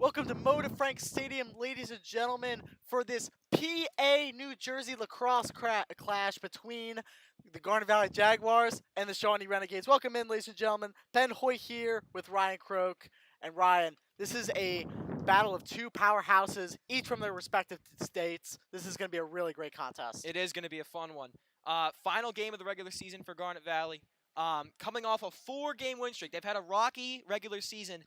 Welcome to Moda Frank Stadium, ladies and gentlemen, for this PA New Jersey lacrosse clash between the Garnet Valley Jaguars and the Shawnee Renegades. Welcome in, ladies and gentlemen. Ben Hoy here with Ryan Croak. And Ryan, this is a battle of two powerhouses, each from their respective states. This is going to be a really great contest. It is going to be a fun one. Final game of the regular season for Garnet Valley. Coming off a 4-game win streak. They've had a rocky regular season,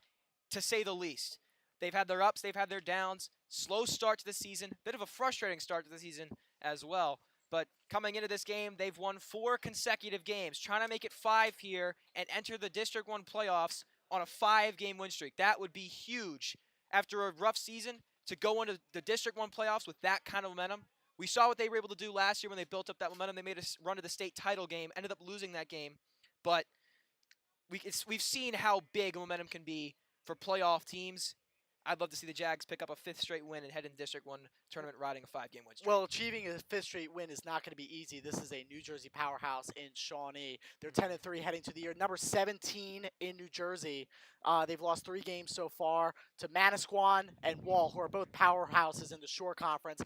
to say the least. They've had their ups, they've had their downs. Slow start to the season. Bit of a frustrating start to the season as well. But coming into this game, they've won 4 consecutive games, trying to make it 5 here and enter the District 1 playoffs on a 5-game win streak. That would be huge after a rough season to go into the District 1 playoffs with that kind of momentum. We saw what they were able to do last year when they built up that momentum. They made a run to the state title game, ended up losing that game. But we've seen how big momentum can be for playoff teams. I'd love to see the Jags pick up a 5th straight win and head into District 1 tournament riding a 5-game win streak. Well, achieving a 5th straight win is not going to be easy. This is a New Jersey powerhouse in Shawnee. They're 10-3 heading to the year number 17 in New Jersey. They've lost 3 games so far to Manasquan and Wall, who are both powerhouses in the Shore Conference.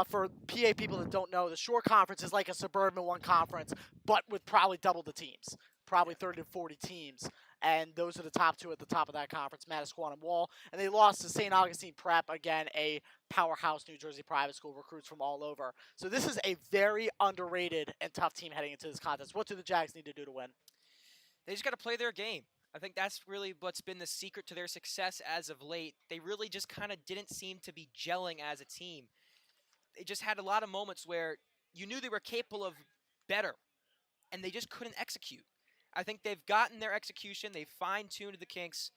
For PA people that don't know, the Shore Conference is like a Suburban 1 conference, but with probably double the teams. Probably 30 to 40 teams, and those are the top 2 at the top of that conference, Manasquan and Wall. And they lost to St. Augustine Prep, again, a powerhouse New Jersey private school, recruits from all over. So this is a very underrated and tough team heading into this contest. What do the Jags need to do to win? They just got to play their game. I think that's really what's been the secret to their success as of late. They really just kind of didn't seem to be gelling as a team. They just had a lot of moments where you knew they were capable of better, and they just couldn't execute. I think they've gotten their execution. They've fine-tuned the kinks.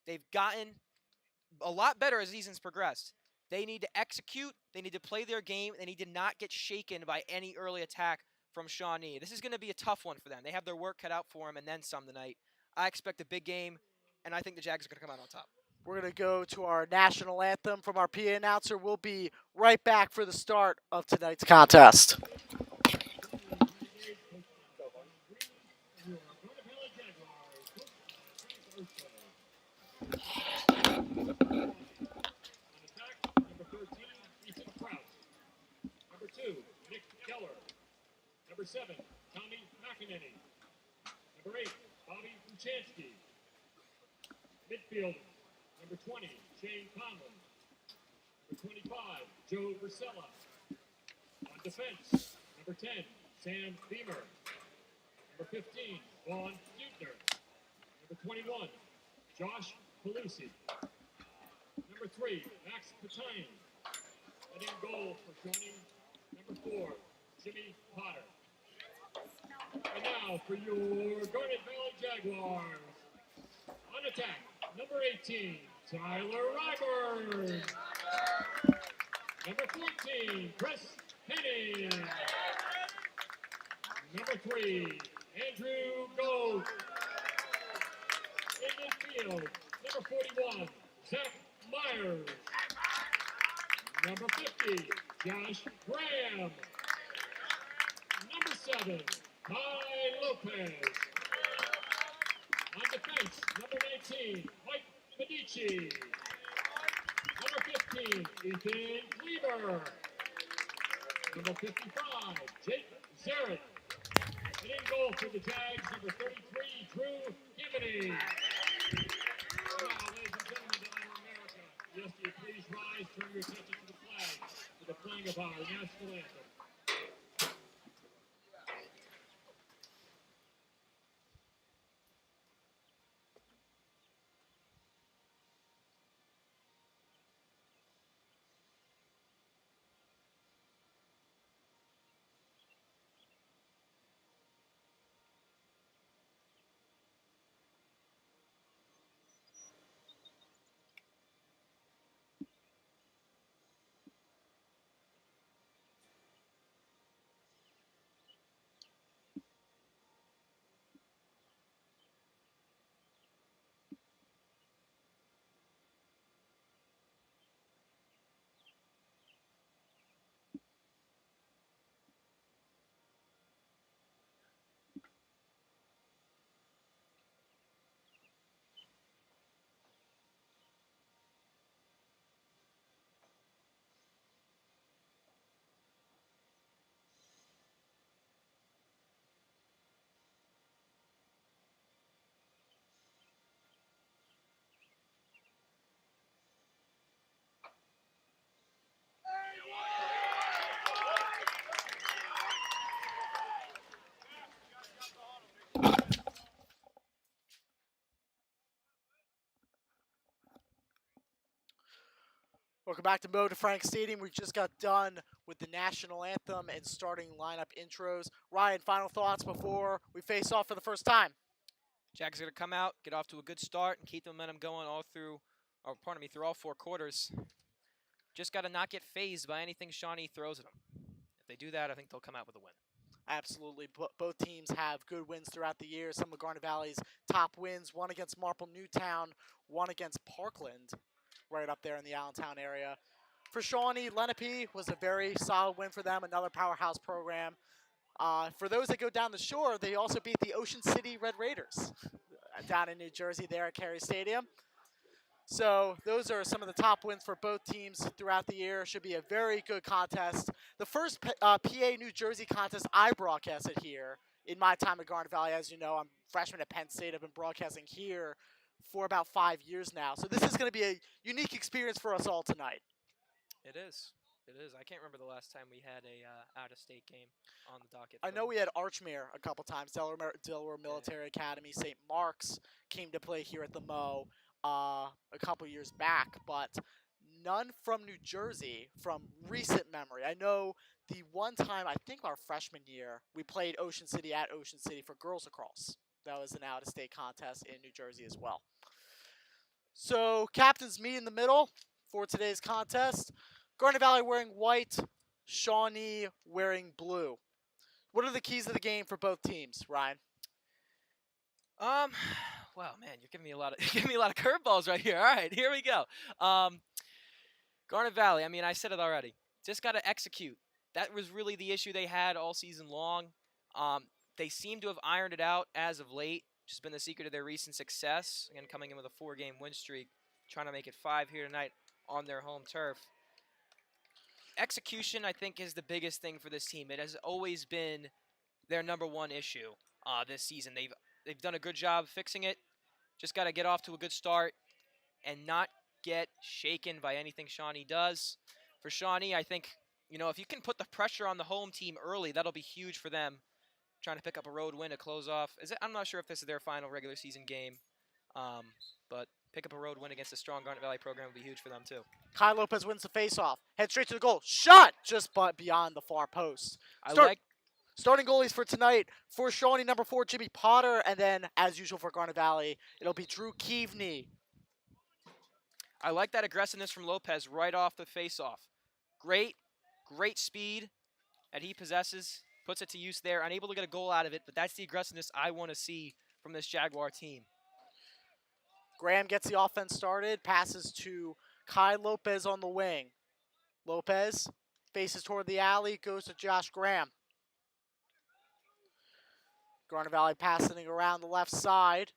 They've gotten a lot better as the season's progressed. They need to execute. They need to play their game. They need to not get shaken by any early attack from Shawnee. This is going to be a tough one for them. They have their work cut out for them and then some tonight. I expect a big game, and I think the Jags are going to come out on top. We're going to go to our national anthem from our PA announcer. We'll be right back for the start of tonight's contest. Number 7, Tommy McEnany. Number 8, Bobby Uchansky. Midfield, number 20, Shane Conlon. Number 25, Joe Brusella. On defense, number 10, Sam Beamer. Number 15, Vaughn Butner. Number 21, Josh Pelusi. Number 3, Max Patine. And in goal for Shawnee, number 4, Jimmy Potter. And now for your Garnet Valley Jaguars. On attack, number 18, Tyler Ryburn. Number 14, Chris Henning. Number 3, Andrew Gold. In midfield, number 41, Zach Myers. Number 50, Josh Graham. Number 7, Ty Lopez. On defense, number 19, Mike Medici. Number 15, Ethan Kleber. Number 55, Jake Zarrett. And in goal for the Jags, number 33, Drew Gibney. Now, ladies and gentlemen of America, yes, do you please rise, turn your attention to the flag for the playing of our national anthem. Welcome back to Mo Frank Stadium. We just got done with the national anthem and starting lineup intros. Ryan, final thoughts before we face off for the first time? Jags are going to come out, get off to a good start, and keep the momentum going all through, through all 4 quarters. Just got to not get phased by anything Shawnee throws at them. If they do that, I think they'll come out with a win. Absolutely. Both teams have good wins throughout the year. Some of Garnet Valley's top wins, one against Marple Newtown, one against Parkland, right up there in the Allentown area. For Shawnee, Lenape was a very solid win for them, another powerhouse program. For those that go down the shore, they also beat the Ocean City Red Raiders down in New Jersey there at Carey Stadium. So those are some of the top wins for both teams throughout the year. Should be a very good contest. The first PA New Jersey contest I broadcasted here in my time at Garnet Valley. As you know, I'm a freshman at Penn State. I've been broadcasting here for about 5 years now. So this is going to be a unique experience for us all tonight. It is. It is. I can't remember the last time we had a out-of-state game on the docket. I know we had Archmere a couple times, Delaware Military Academy, St. Mark's came to play here at the Mo a couple years back, but none from New Jersey from recent memory. I know the one time, I think our freshman year, we played Ocean City at Ocean City for girls lacrosse. That was an out-of-state contest in New Jersey as well. So captains meet in the middle for today's contest. Garnet Valley wearing white, Shawnee wearing blue. What are the keys of the game for both teams, Ryan? Wow, man, you're giving me a lot of curveballs right here. All right, here we go. Garnet Valley. I mean, I said it already. Just got to execute. That was really the issue they had all season long. They seem to have ironed it out as of late. Which has been the secret of their recent success. Again, coming in with a 4-game win streak, trying to make it 5 here tonight on their home turf. Execution, I think, is the biggest thing for this team. It has always been their number one issue this season. They've done a good job fixing it. Just got to get off to a good start and not get shaken by anything Shawnee does. For Shawnee, I think, if you can put the pressure on the home team early, that'll be huge for them. Trying to pick up a road win to close off. I'm not sure if this is their final regular season game, but pick up a road win against a strong Garnet Valley program would be huge for them too. Kai Lopez wins the faceoff. Head straight to the goal. Shot just beyond the far post. Starting goalies for tonight for Shawnee, number 4, Jimmy Potter, and then, as usual for Garnet Valley, it'll be Drew Keaveney. I like that aggressiveness from Lopez right off the faceoff. Great speed that he possesses. Puts it to use there. Unable to get a goal out of it, but that's the aggressiveness I want to see from this Jaguar team. Graham gets the offense started. Passes to Kai Lopez on the wing. Lopez faces toward the alley. Goes to Josh Graham. Garnet Valley passing around the left side.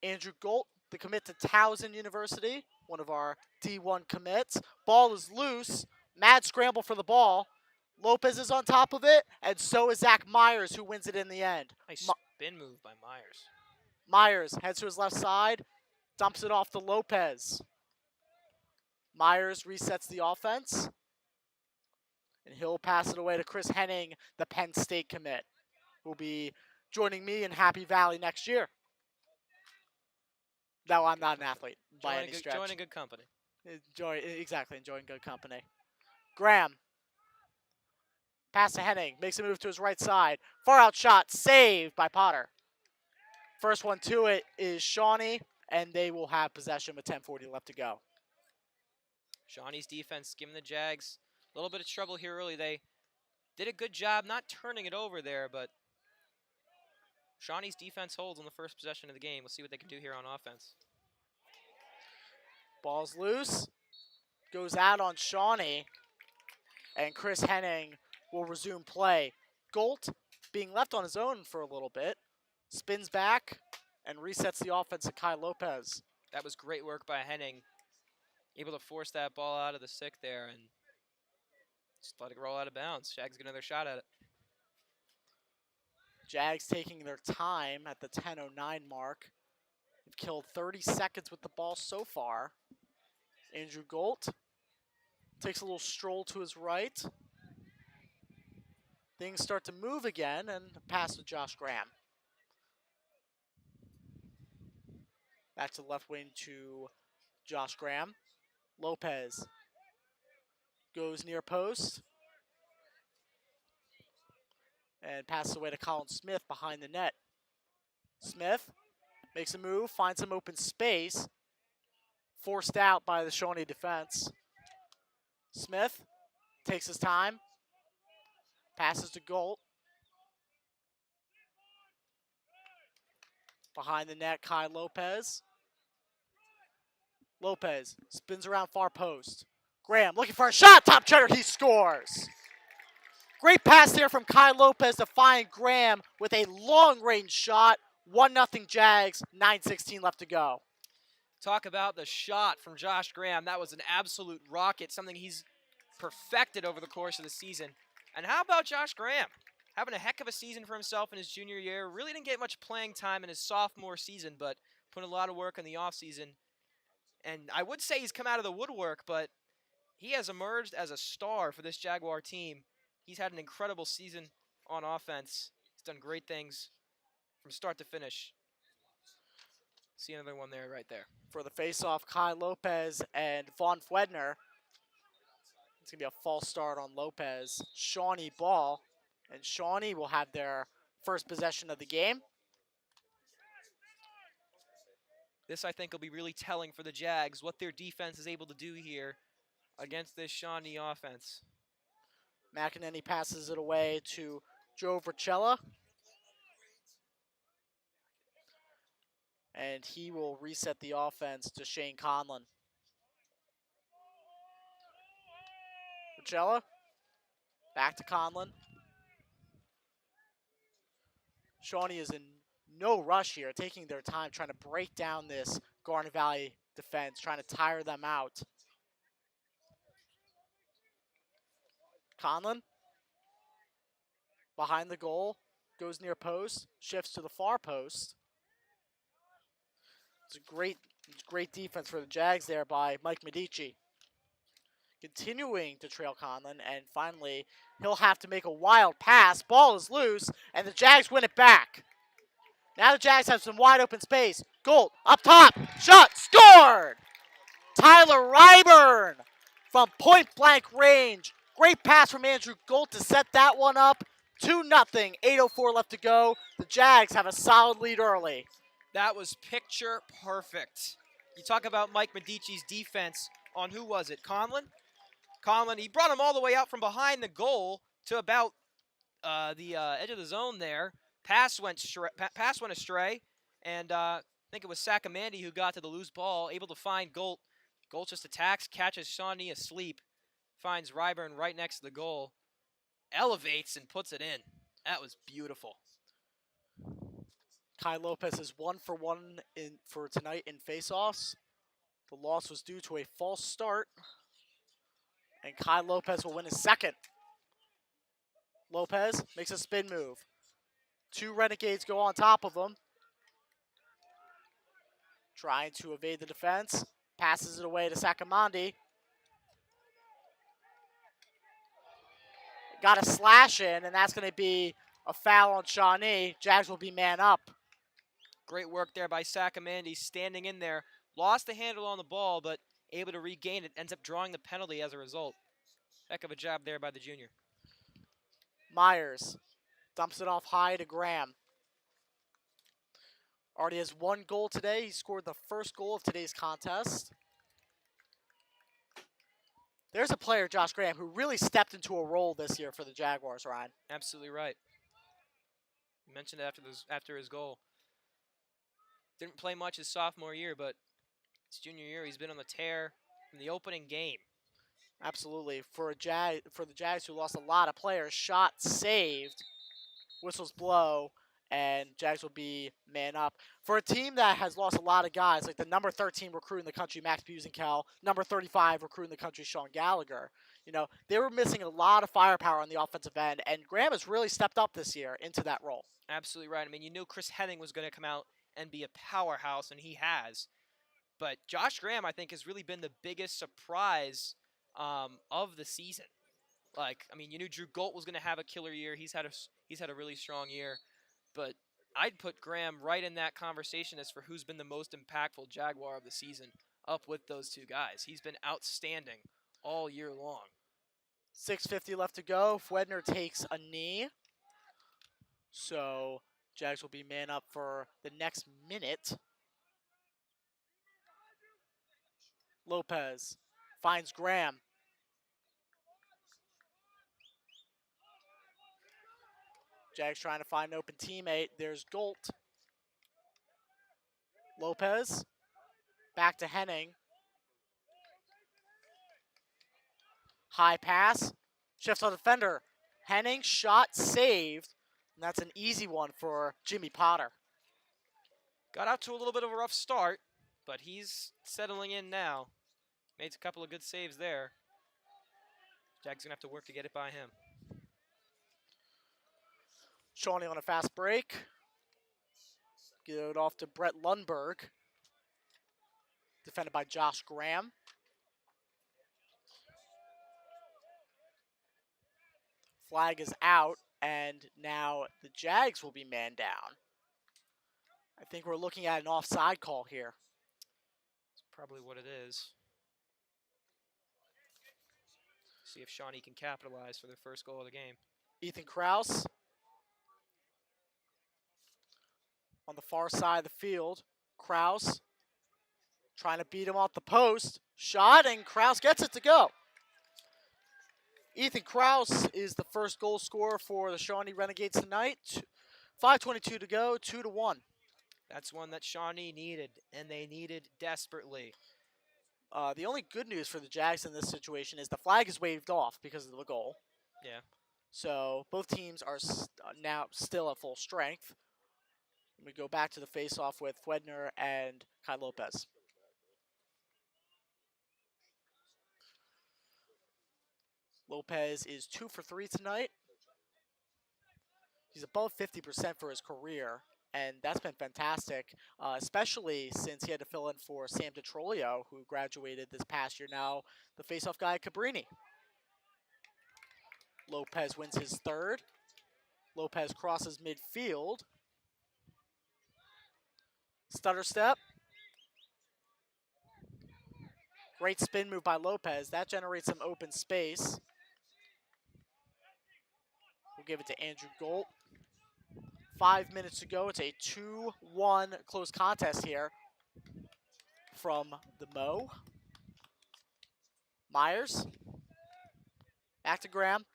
Andrew Golt, the commit to Towson University. One of our D1 commits. Ball is loose. Mad scramble for the ball. Lopez is on top of it, and so is Zach Myers, who wins it in the end. Nice spin move by Myers. Myers heads to his left side, dumps it off to Lopez. Myers resets the offense, and he'll pass it away to Chris Henning, the Penn State commit, who will be joining me in Happy Valley next year. No, I'm not an athlete by any stretch. Joining good company. Enjoying good company. Graham. Pass to Henning, makes a move to his right side. Far out shot, saved by Potter. First one to it is Shawnee, and they will have possession with 10:40 left to go. Shawnee's defense giving the Jags a little bit of trouble here early. They did a good job not turning it over there, but Shawnee's defense holds on the first possession of the game. We'll see what they can do here on offense. Ball's loose, goes out on Shawnee, and Chris Henning will resume play. Golt, being left on his own for a little bit, spins back and resets the offense to Kai Lopez. That was great work by Henning. Able to force that ball out of the stick there and just let it roll out of bounds. Jags get another shot at it. Jags taking their time at the 10:09 mark. They've killed 30 seconds with the ball so far. Andrew Golt takes a little stroll to his right. Things start to move again, and pass to Josh Graham. Back to the left wing to Josh Graham. Lopez goes near post and passes away to Colin Smith behind the net. Smith makes a move, finds some open space, forced out by the Shawnee defense. Smith takes his time, passes to Golt. Behind the net, Kai Lopez. Lopez spins around far post. Graham looking for a shot, top cheddar, he scores. Great pass there from Kai Lopez to find Graham with a long-range shot. 1-0 Jags, 9:16 left to go. Talk about the shot from Josh Graham. That was an absolute rocket, something he's perfected over the course of the season. And how about Josh Graham? Having a heck of a season for himself in his junior year. Really didn't get much playing time in his sophomore season, but put a lot of work in the offseason. And I would say he's come out of the woodwork, but he has emerged as a star for this Jaguar team. He's had an incredible season on offense. He's done great things from start to finish. See another one there, right there. For the face-off, Kai Lopez and Von Fwedner. It's going to be a false start on Lopez. Shawnee ball, and Shawnee will have their first possession of the game. This, I think, will be really telling for the Jags, what their defense is able to do here against this Shawnee offense. McEnany passes it away to Joe Vercella. And he will reset the offense to Shane Conlon. Vercella, back to Conlon. Shawnee is in no rush here, taking their time, trying to break down this Garnet Valley defense, trying to tire them out. Conlon, behind the goal, goes near post, shifts to the far post. It's a great defense for the Jags there by Mike Medici. Continuing to trail Conlon, and finally, he'll have to make a wild pass. Ball is loose, and the Jags win it back. Now the Jags have some wide open space. Goal up top, shot, scored! Tyler Ryburn from point blank range. Great pass from Andrew Golt to set that one up. 2-0, 8:04 left to go. The Jags have a solid lead early. That was picture perfect. You talk about Mike Medici's defense on who was it? Conlon? Conlon, he brought him all the way out from behind the goal to about the edge of the zone there. Pass went astray, and I think it was Sacamandi who got to the loose ball, able to find Golt. Golt just attacks, catches Shawnee asleep, finds Ryburn right next to the goal, elevates and puts it in. That was beautiful. Kai Lopez is 1 for 1 for tonight in faceoffs. The loss was due to a false start, and Kai Lopez will win his second. Lopez makes a spin move. 2 Renegades go on top of him. Trying to evade the defense. Passes it away to Sacamandi. Got a slash in, and that's going to be a foul on Shawnee. Jags will be man up. Great work there by Sacamandi, standing in there. Lost the handle on the ball, but able to regain it. Ends up drawing the penalty as a result. Heck of a job there by the junior. Myers dumps it off high to Graham. Already has 1 goal today. He scored the first goal of today's contest. There's a player, Josh Graham, who really stepped into a role this year for the Jaguars, Ryan. Absolutely right. You mentioned it after his goal. Didn't play much his sophomore year, but his junior year he's been on the tear from the opening game. Absolutely. For the Jags, who lost a lot of players, shot saved, whistles blow, and Jags will be man up. For a team that has lost a lot of guys, like the number 13 recruit in the country, Max Busenkel, number 35 recruit in the country, Sean Gallagher, they were missing a lot of firepower on the offensive end, and Graham has really stepped up this year into that role. Absolutely right. I mean, you knew Chris Henning was going to come out and be a powerhouse, and he has. But Josh Graham, I think, has really been the biggest surprise of the season. You knew Drew Golt was going to have a killer year. He's had a really strong year. But I'd put Graham right in that conversation as for who's been the most impactful Jaguar of the season, up with those two guys. He's been outstanding all year long. 6:50 left to go. Fwedner takes a knee. So Jags will be man up for the next minute. Lopez finds Graham. Jags trying to find an open teammate. There's Golt. Lopez. Back to Henning. High pass. Shifts on defender. Henning, shot saved. And that's an easy one for Jimmy Potter. Got out to a little bit of a rough start, but he's settling in now. Made a couple of good saves there. Jags going to have to work to get it by him. Shawnee on a fast break. Get it off to Brett Lundberg. Defended by Josh Graham. Flag is out, and now the Jags will be man down. I think we're looking at an offside call here. That's probably what it is. See if Shawnee can capitalize for their first goal of the game. Ethan Kraus on the far side of the field. Kraus trying to beat him off the post. Shot, and Kraus gets it to go. Ethan Kraus is the first goal scorer for the Shawnee Renegades tonight. 5:22 to go, 2-1. That's one that Shawnee needed, and they needed desperately. The only good news for the Jags in this situation is the flag is waved off because of the goal. Yeah. So both teams are now still at full strength. We go back to the face-off with Fwedner and Kai Lopez. Lopez is 2 for 3 tonight. He's above 50% for his career, and that's been fantastic, especially since he had to fill in for Sam DeTrolio, who graduated this past year. Now the face-off guy, Cabrini. Lopez wins his third. Lopez crosses midfield. Stutter step. Great spin move by Lopez. That generates some open space. We'll give it to Andrew Golt. 5 minutes to go. It's a 2-1 close contest here from the Mo. Myers. Back to Graham.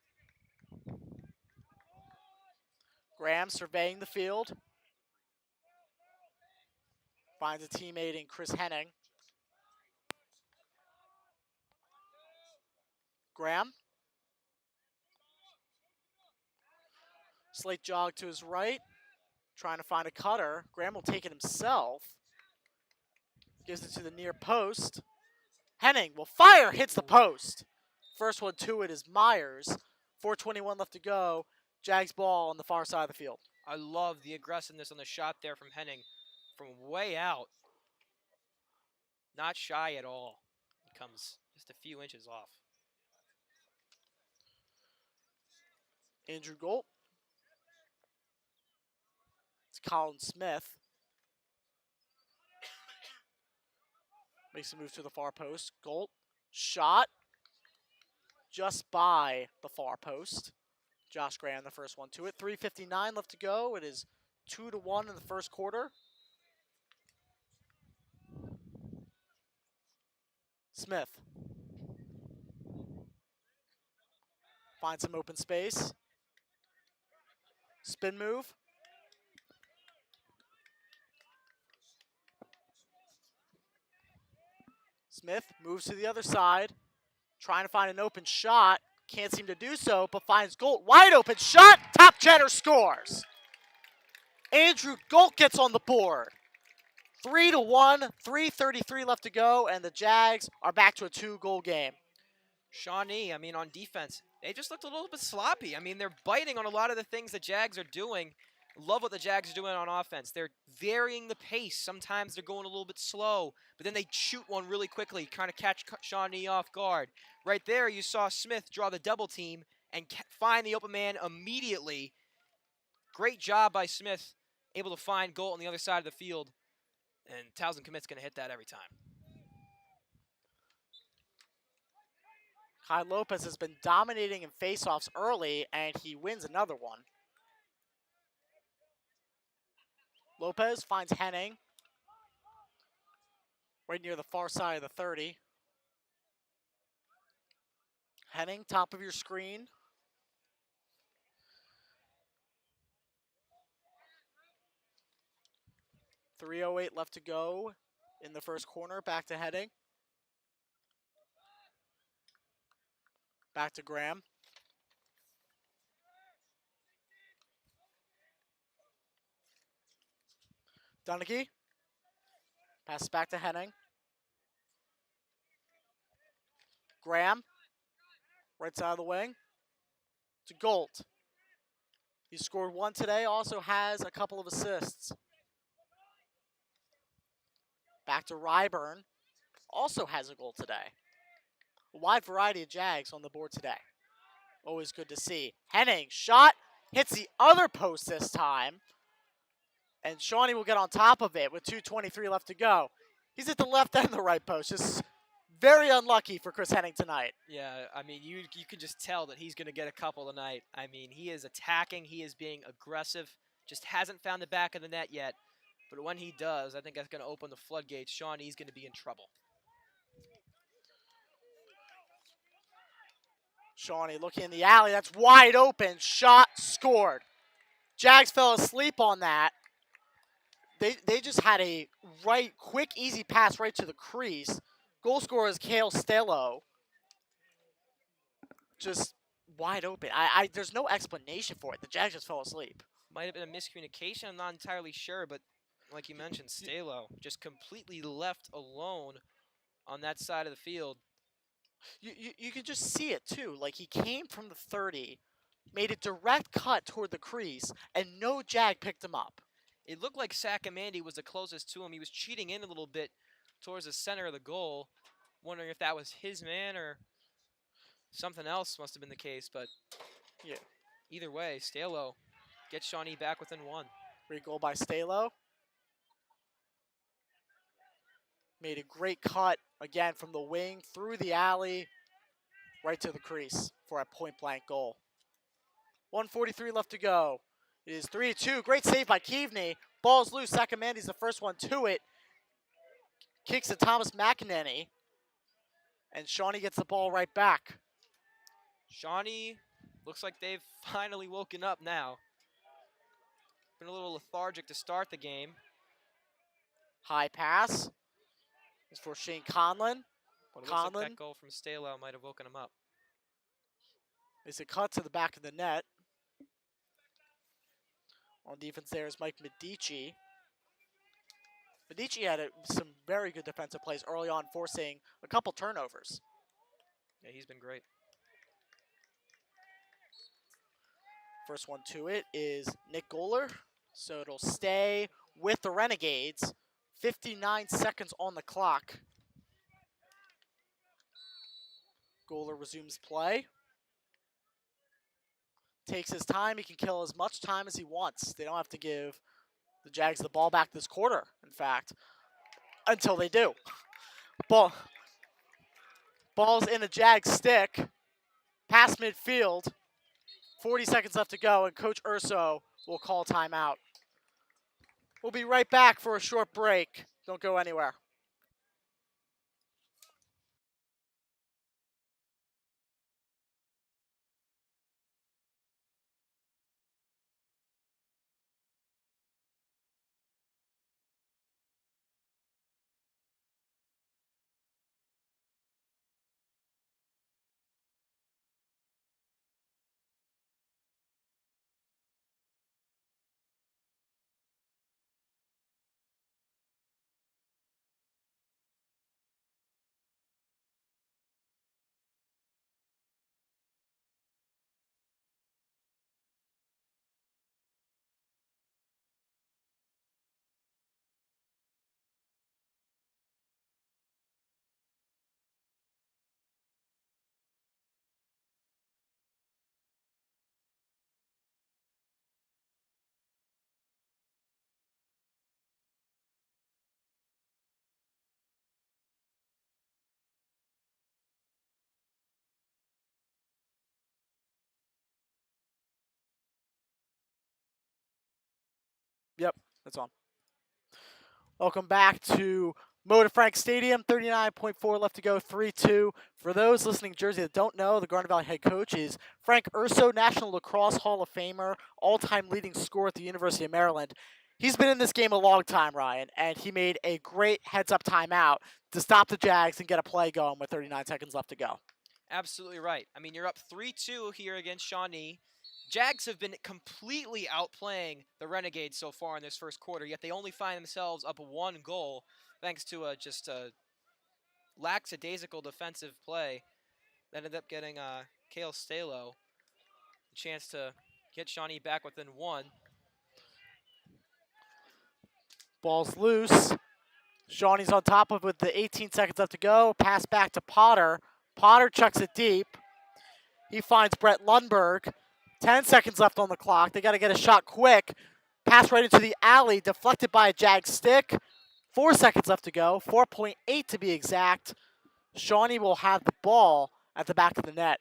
Graham surveying the field. Finds a teammate in Chris Henning. Graham. Slate jog to his right. Trying to find a cutter. Graham will take it himself. Gives it to the near post. Henning will fire, hits the post. First one to it is Myers. 4:21 left to go. Jags ball on the far side of the field. I love the aggressiveness on the shot there from Henning from way out. Not shy at all. It comes just a few inches off. Andrew Golt. It's Colin Smith. Makes a move to the far post. Golt. Shot. Just by the far post. Josh Graham, the first one to it. 3:59 left to go. It is 2-1 in the first quarter. Smith. Finds some open space. Spin move. Smith moves to the other side. Trying to find an open shot. Can't seem to do so, but finds Golt. Wide open shot. Top Cheddar scores. Andrew Golt gets on the board. 3-1, 3:33 left to go, and the Jags are back to a 2-goal game. Shawnee, I mean, on defense, they just looked a little bit sloppy. I mean, they're biting on a lot of the things the Jags are doing. Love what the Jags are doing on offense. They're varying the pace. Sometimes they're going a little bit slow, but then they shoot one really quickly, trying to catch Shawnee off guard. Right there, you saw Smith draw the double team and find the open man immediately. Great job by Smith able to find goal on the other side of the field, and Towson Commit's going to hit that every time. Kai Lopez has been dominating in faceoffs early, and he wins another one. Lopez finds Henning right near the far side of the 30. Henning, top of your screen. .308 left to go in the first corner. Back to Henning. Back to Graham. Dunnicky. Passes back to Henning. Graham. Right side of the wing. To Golt. He scored one today, also has a couple of assists. Back to Ryburn. Also has a goal today. A wide variety of Jags on the board today. Always good to see. Henning, shot, hits the other post this time. And Shawnee will get on top of it with 2:23 left to go. He's at the left and the right post. Just very unlucky for Chris Henning tonight. Yeah, I mean, you can just tell that he's going to get a couple tonight. I mean, he is attacking. He is being aggressive. Just hasn't found the back of the net yet. But when he does, I think that's going to open the floodgates. Shawnee's going to be in trouble. Shawnee looking in the alley. That's wide open. Shot, scored. Jags fell asleep on that. They just had a quick, easy pass right to the crease. Goal scorer is Kale Stelo. Just wide open. There's no explanation for it. The Jags just fell asleep. Might have been a miscommunication. I'm not entirely sure, but like you mentioned, Stalo just completely left alone on that side of the field. You can just see it too. Like he came from the 30, made a direct cut toward the crease, and no Jag picked him up. It looked like Sacamandi was the closest to him. He was cheating in a little bit towards the center of the goal, wondering if that was his man or something else must have been the case. But yeah, either way, Stalo gets Shawnee back within one. Great goal by Stalo. Made a great cut, again, from the wing, through the alley, right to the crease for a point-blank goal. 1:43 left to go. It is 3-2. Great save by Keaveney. Ball's loose. Saccamandi's the first one to it. Kicks to Thomas McEnany. And Shawnee gets the ball right back. Shawnee looks like they've finally woken up now. Been a little lethargic to start the game. High pass. It's for Shane Conlon. But it looks like that goal from Stalo might have woken him up. It's a cut to the back of the net. On defense there is Mike Medici. Medici had some very good defensive plays early on, forcing a couple turnovers. Yeah, he's been great. First one to it is Nick Goller. So it'll stay with the Renegades. 59 seconds on the clock. Goller resumes play. Takes his time. He can kill as much time as he wants. They don't have to give the Jags the ball back this quarter, in fact, until they do. Ball's in a Jag stick. Past midfield. 40 seconds left to go, and Coach Urso will call timeout. We'll be right back for a short break. Don't go anywhere. That's on. Welcome back to Moda Frank Stadium. 39.4 left to go. 3-2. For those listening in Jersey that don't know, the Garnet Valley head coach is Frank Urso, National Lacrosse Hall of Famer, all-time leading scorer at the University of Maryland. He's been in this game a long time, Ryan, and he made a great heads-up timeout to stop the Jags and get a play going with 39 seconds left to go. Absolutely right. I mean, you're up 3-2 here against Shawnee. Jags have been completely outplaying the Renegades so far in this first quarter, yet they only find themselves up 1 goal thanks to just a lackadaisical defensive play that ended up getting Kale Stalo a chance to get Shawnee back within 1. Ball's loose. Shawnee's on top of it with the 18 seconds left to go. Pass back to Potter. Potter chucks it deep. He finds Brett Lundberg. 10 seconds left on the clock. They got to get a shot quick. Pass right into the alley, deflected by a Jag stick. 4 seconds left to go. 4.8 to be exact. Shawnee will have the ball at the back of the net.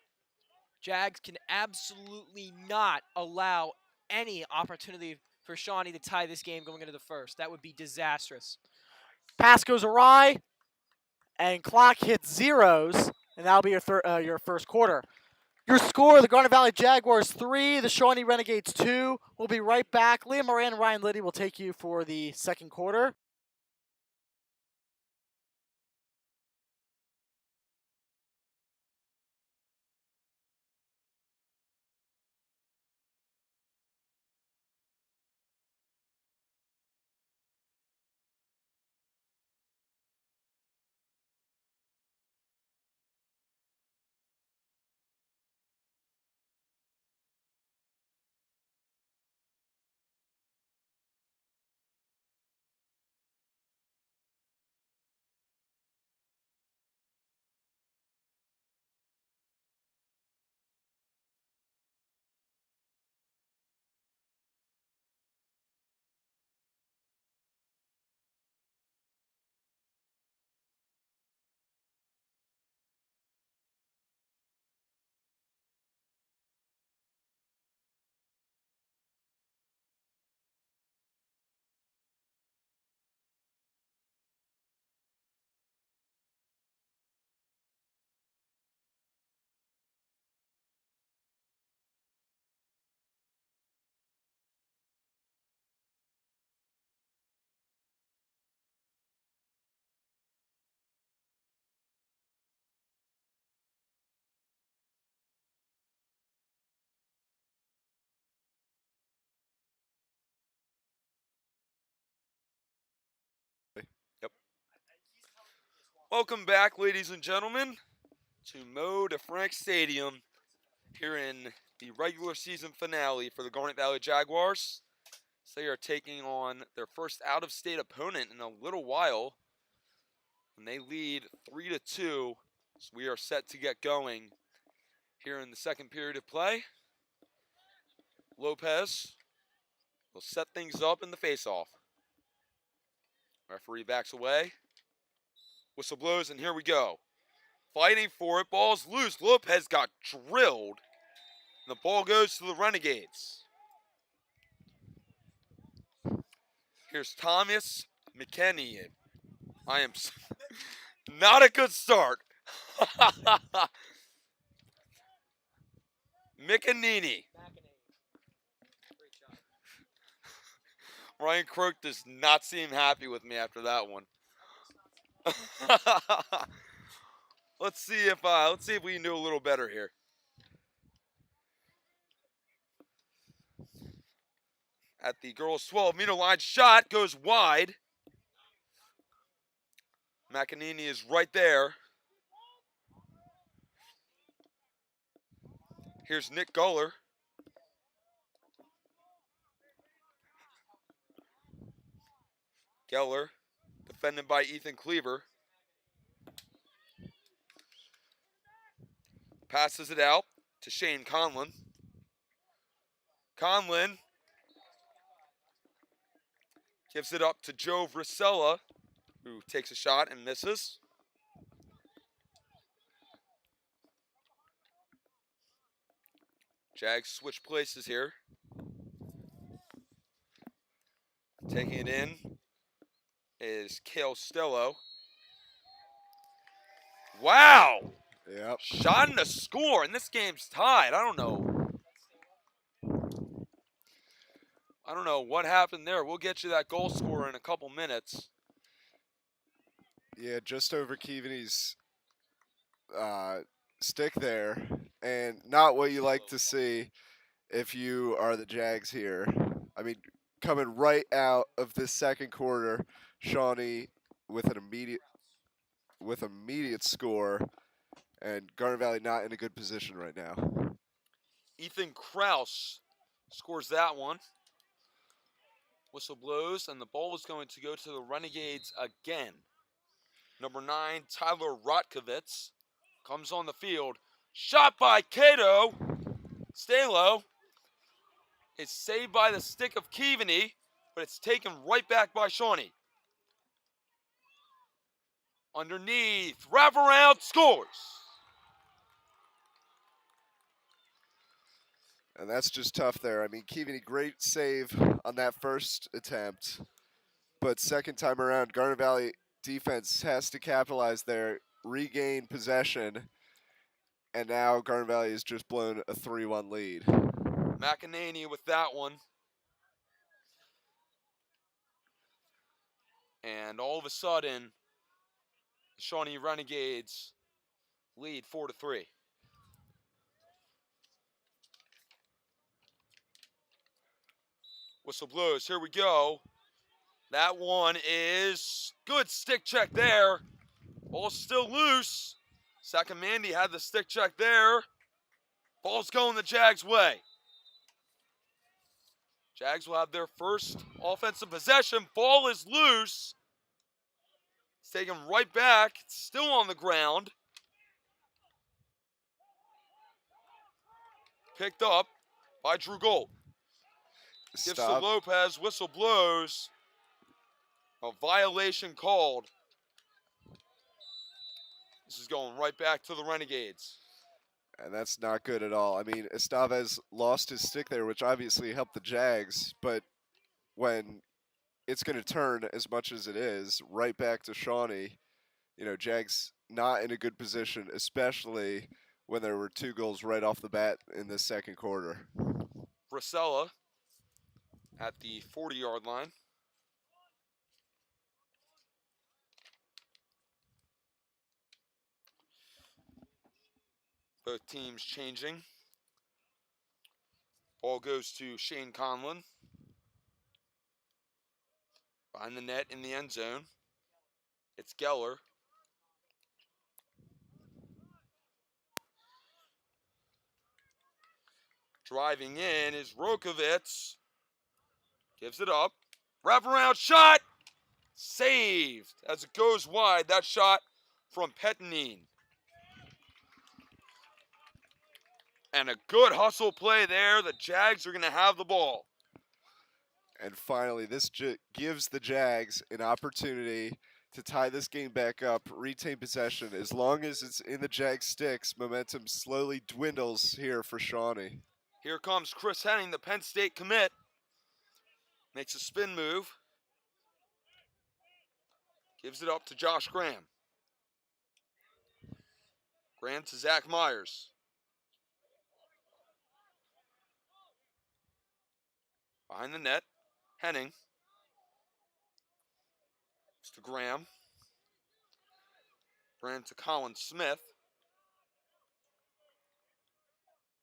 Jags can absolutely not allow any opportunity for Shawnee to tie this game going into the first. That would be disastrous. Pass goes awry, and clock hits zeros, and that'll be your first quarter. Your score, the Garnet Valley Jaguars 3, the Shawnee Renegades 2. We'll be right back. Liam Moran and Ryan Liddy will take you for the second quarter. Yep. Welcome back, ladies and gentlemen, to Mo de Frank Stadium here in the regular season finale for the Garnet Valley Jaguars. So they are taking on their first out-of-state opponent in a little while, and they lead 3-2. So we are set to get going here in the second period of play. Lopez will set things up in the face-off. Referee backs away. Whistle blows, and here we go. Fighting for it. Ball's loose. Lopez got drilled. And the ball goes to the Renegades. Here's Thomas McKinney. I am not a good start. McKinney. Ryan Croak does not seem happy with me after that one. Let's see if we can do a little better here. At the girls' 12-meter line, shot goes wide. McEnany is right there. Here's Nick Guller. Geller, defended by Ethan Cleaver. Passes it out to Shane Conlon. Conlon gives it up to Joe Vricella, who takes a shot and misses. Jags switch places here. Taking it in is Kale Stillo. Wow! Yep. Shot and a score, and this game's tied. I don't know what happened there. We'll get you that goal scorer in a couple minutes. Yeah, just over Keaveney's stick there, and not what you like to see if you are the Jags here. I mean, coming right out of this second quarter, Shawnee with an immediate score, and Garnet Valley not in a good position right now. Ethan Kraus scores that one. Whistle blows, and the ball is going to go to the Renegades again. Number 9, Tyler Rotkovitz comes on the field. Shot by Cato. Stay low. It's saved by the stick of Keaveney, but it's taken right back by Shawnee. Underneath, wraparound, scores. And that's just tough there. I mean, Keaveney, great save on that first attempt. But second time around, Garnet Valley defense has to capitalize there, regain possession, and now Garnet Valley has just blown a 3-1 lead. McEnany with that one. And all of a sudden, the Shawnee Renegades lead 4-3. Whistle blows. Here we go. That one is good stick check there. Ball's still loose. Sacamandi had the stick check there. Ball's going the Jags' way. Jags will have their first offensive possession. Ball is loose. It's taken right back. It's still on the ground. Picked up by Drew Gold. Gives to Stop. Lopez. Whistle blows. A violation called. This is going right back to the Renegades. And that's not good at all. I mean, Estevez lost his stick there, which obviously helped the Jags, but when it's going to turn as much as it is right back to Shawnee, Jags not in a good position, especially when there were 2 goals right off the bat in the second quarter. Bracella at the 40-yard line. Both teams changing. Ball goes to Shane Conlon. Behind the net in the end zone. It's Geller. Driving in is Rokovitz. Gives it up. Wraparound shot. Saved as it goes wide. That shot from Petanine. And a good hustle play there. The Jags are going to have the ball. And finally, this gives the Jags an opportunity to tie this game back up, retain possession. As long as it's in the Jags' sticks, momentum slowly dwindles here for Shawnee. Here comes Chris Henning, the Penn State commit. Makes a spin move. Gives it up to Josh Graham. Graham to Zach Myers. Behind the net, Henning. It's to Graham. Graham to Colin Smith.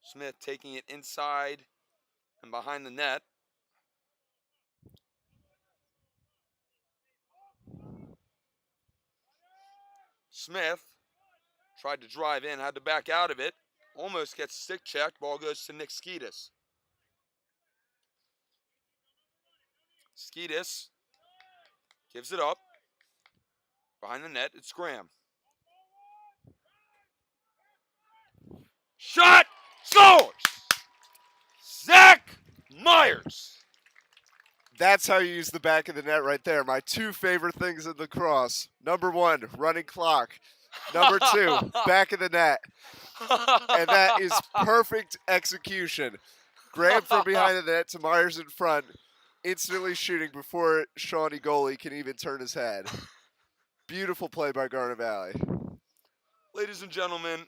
Smith taking it inside and behind the net. Smith tried to drive in, had to back out of it. Almost gets stick checked. Ball goes to Nick Skeetis. Skeetis gives it up. Behind the net, it's Graham. Shot! Scores! Zach Myers. That's how you use the back of the net right there. My 2 favorite things in lacrosse. Number 1, running clock. Number 2, back of the net. And that is perfect execution. Graham from behind the net to Myers in front. instantly shooting before Shawnee goalie can even turn his head. Beautiful play by Garnet Valley. Ladies and gentlemen,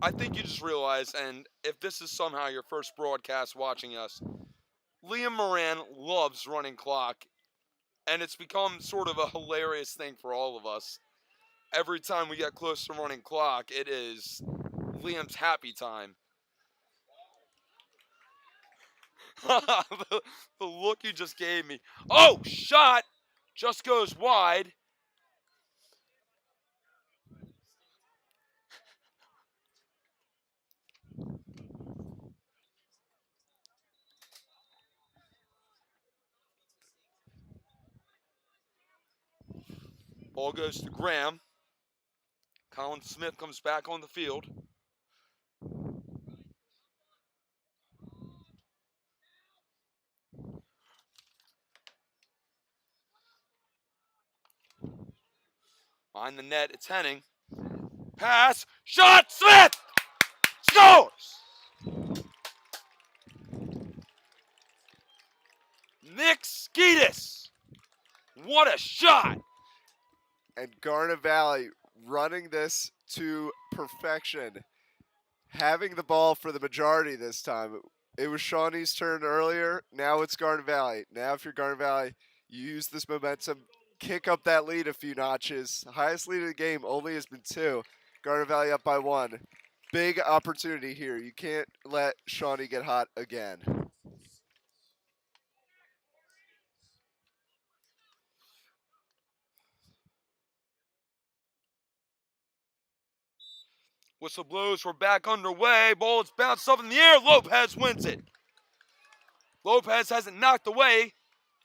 I think you just realized, and if this is somehow your first broadcast watching us, Liam Moran loves running clock, and it's become sort of a hilarious thing for all of us. Every time we get close to running clock, it is Liam's happy time. the look you just gave me. Oh, shot! Just goes wide. Ball goes to Graham. Colin Smith comes back on the field. Behind the net, it's Henning. Pass, shot, Smith! Scores! Nick Skeetis! What a shot! And Garnet Valley running this to perfection. Having the ball for the majority this time. It was Shawnee's turn earlier. Now it's Garnet Valley. Now if you're Garnet Valley, you use this momentum, kick up that lead a few notches. Highest lead of the game only has been 2. Garnet Valley up by 1. Big opportunity here. You can't let Shawnee get hot again. Whistle blows, we're back underway. Ball is bounced up in the air. Lopez wins it. Lopez has it knocked away.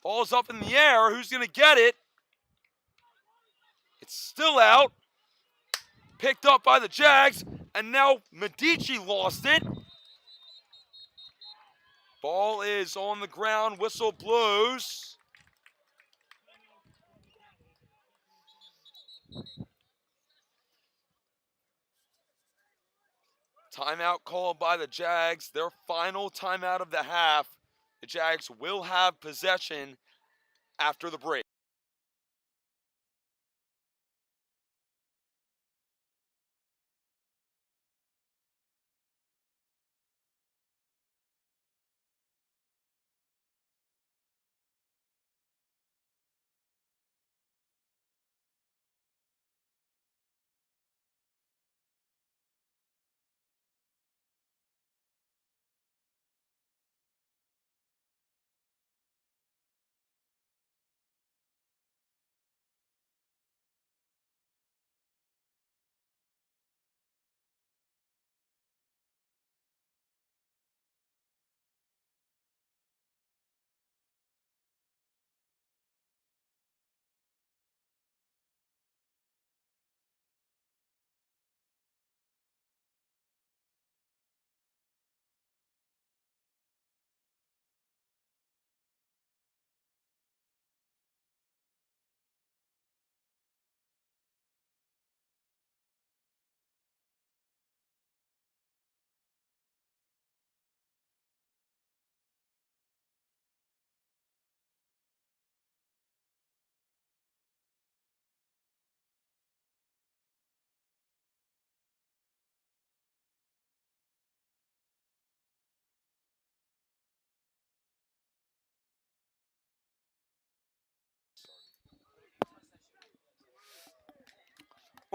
Ball's up in the air. Who's going to get it? It's still out. Picked up by the Jags. And now Medici lost it. Ball is on the ground. Whistle blows. Timeout called by the Jags. Their final timeout of the half. The Jags will have possession after the break.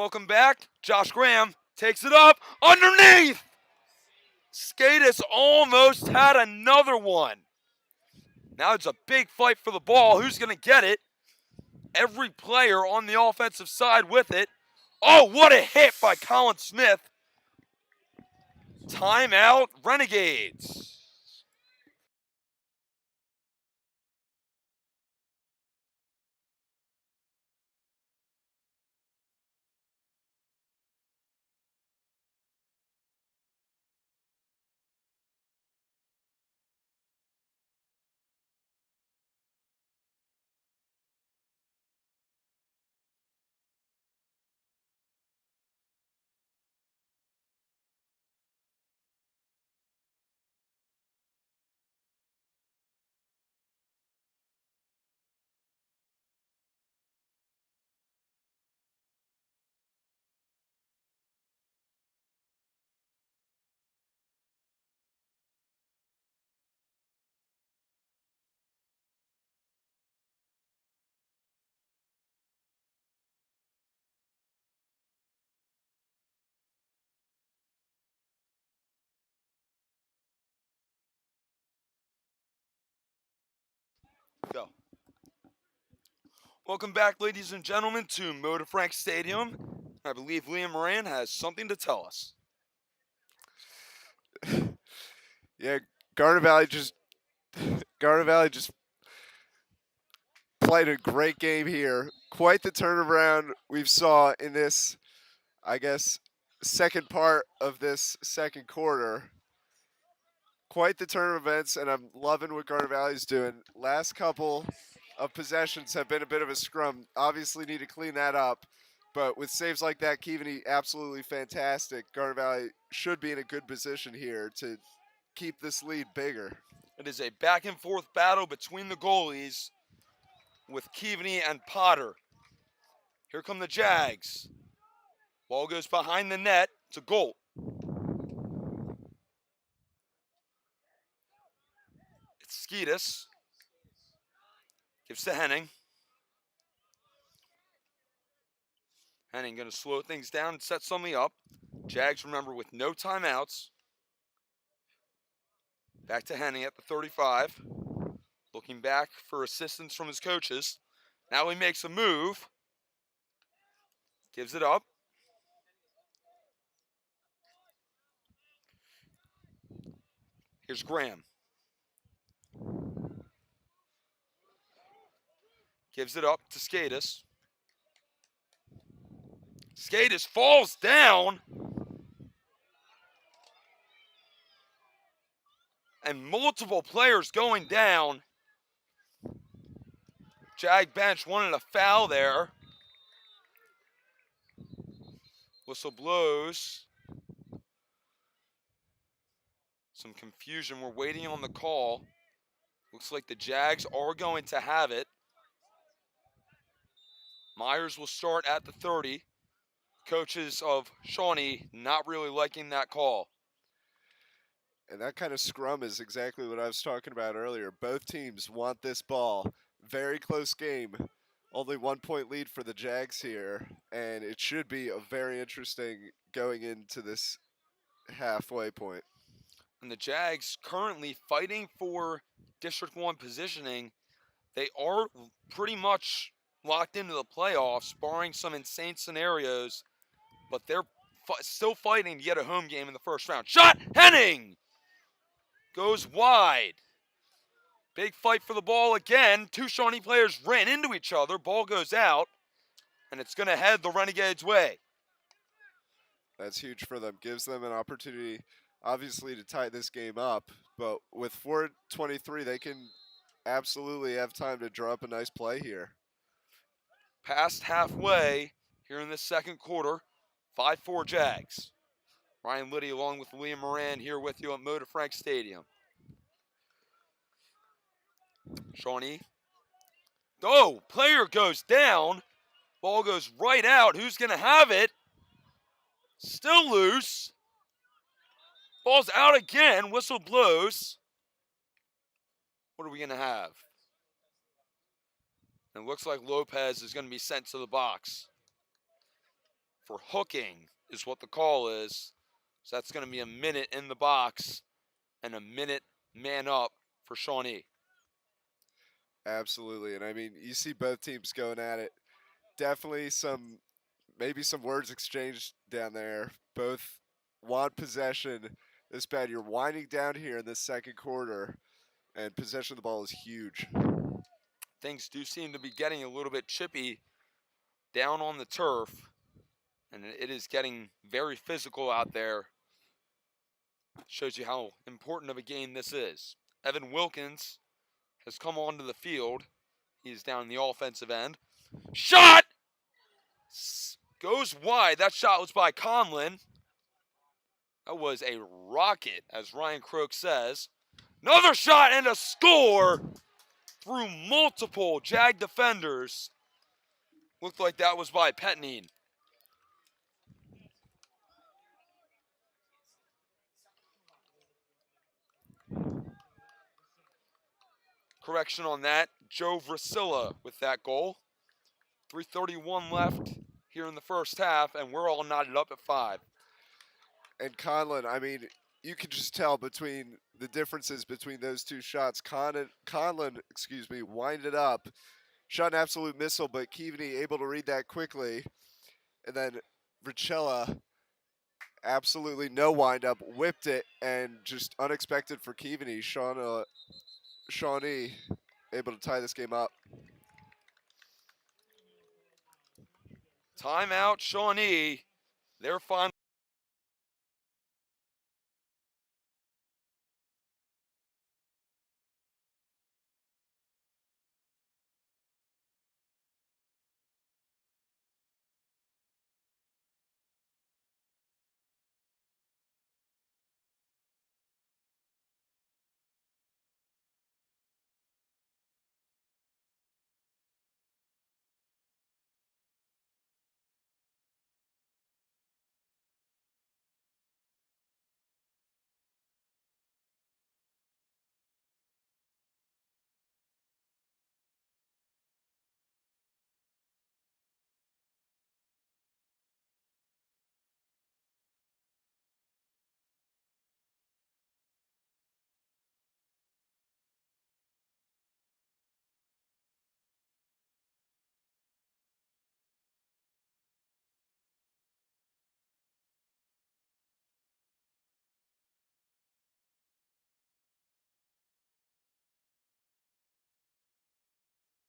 Welcome back. Josh Graham takes it up underneath. Skatis almost had another one. Now it's a big fight for the ball. Who's going to get it? Every player on the offensive side with it. Oh, what a hit by Colin Smith. Timeout, Renegades. Welcome back, ladies and gentlemen, to Moda Frank Stadium. I believe Liam Moran has something to tell us. Yeah, Garnet Valley just Garnet Valley just played a great game here. Quite the turnaround we've saw in this, I guess, second part of this second quarter. Quite the turn of events, and I'm loving what Garnet Valley's doing. Last couple of possessions have been a bit of a scrum. Obviously need to clean that up. But with saves like that, Keaveney absolutely fantastic. Garnet Valley should be in a good position here to keep this lead bigger. It is a back and forth battle between the goalies with Keaveney and Potter. Here come the Jags. Ball goes behind the net to Gold. It's Skeetus. Gives to Henning. Henning going to slow things down and set something up. Jags, remember, with no timeouts. Back to Henning at the 35. Looking back for assistance from his coaches. Now he makes a move. Gives it up. Here's Graham. Gives it up to Skatis. Skatis falls down. And multiple players going down. Jag bench wanted a foul there. Whistle blows. Some confusion. We're waiting on the call. Looks like the Jags are going to have it. Myers will start at the 30. Coaches of Shawnee not really liking that call. And that kind of scrum is exactly what I was talking about earlier. Both teams want this ball. Very close game. Only 1 point lead for the Jags here. And it should be a very interesting going into this halfway point. And the Jags currently fighting for District 1 positioning. They are pretty much locked into the playoffs, barring some insane scenarios. But they're still fighting to get a home game in the first round. Shot! Henning! Goes wide. Big fight for the ball again. Two Shawnee players ran into each other. Ball goes out. And it's going to head the Renegades' way. That's huge for them. Gives them an opportunity, obviously, to tie this game up. But with 4:23, they can absolutely have time to draw up a nice play here. Past halfway here in this second quarter. 5-4 Jags. Ryan Liddy along with Liam Moran here with you at Moda Frank Stadium. Shawnee. Oh, player goes down. Ball goes right out. Who's going to have it? Still loose. Ball's out again. Whistle blows. What are we going to have? It looks like Lopez is going to be sent to the box. For hooking is what the call is. So that's going to be a minute in the box and a minute man up for Shawnee. Absolutely. And I mean, you see both teams going at it. Definitely maybe some words exchanged down there. Both want possession this bad. You're winding down here in the second quarter, and possession of the ball is huge. Things do seem to be getting a little bit chippy down on the turf, and it is getting very physical out there. Shows you how important of a game this is. Evan Wilkins has come onto the field. He's down in the offensive end. Shot! Goes wide. That shot was by Conlon. That was a rocket, as Ryan Croak says. Another shot and a score through multiple Jag defenders. Looked like that was by Petnine. Correction on that. Joe Vrasilla with that goal. 3:31 left here in the first half, and we're all knotted up at 5. And Conlon, I mean, you can just tell between the differences between those two shots. Conlon, winded up. shot an absolute missile, but Keaveney able to read that quickly. And then Richella, absolutely no windup, whipped it, and just unexpected for Keaveney. Shawnee able to tie this game up. Timeout, Shawnee. Their final.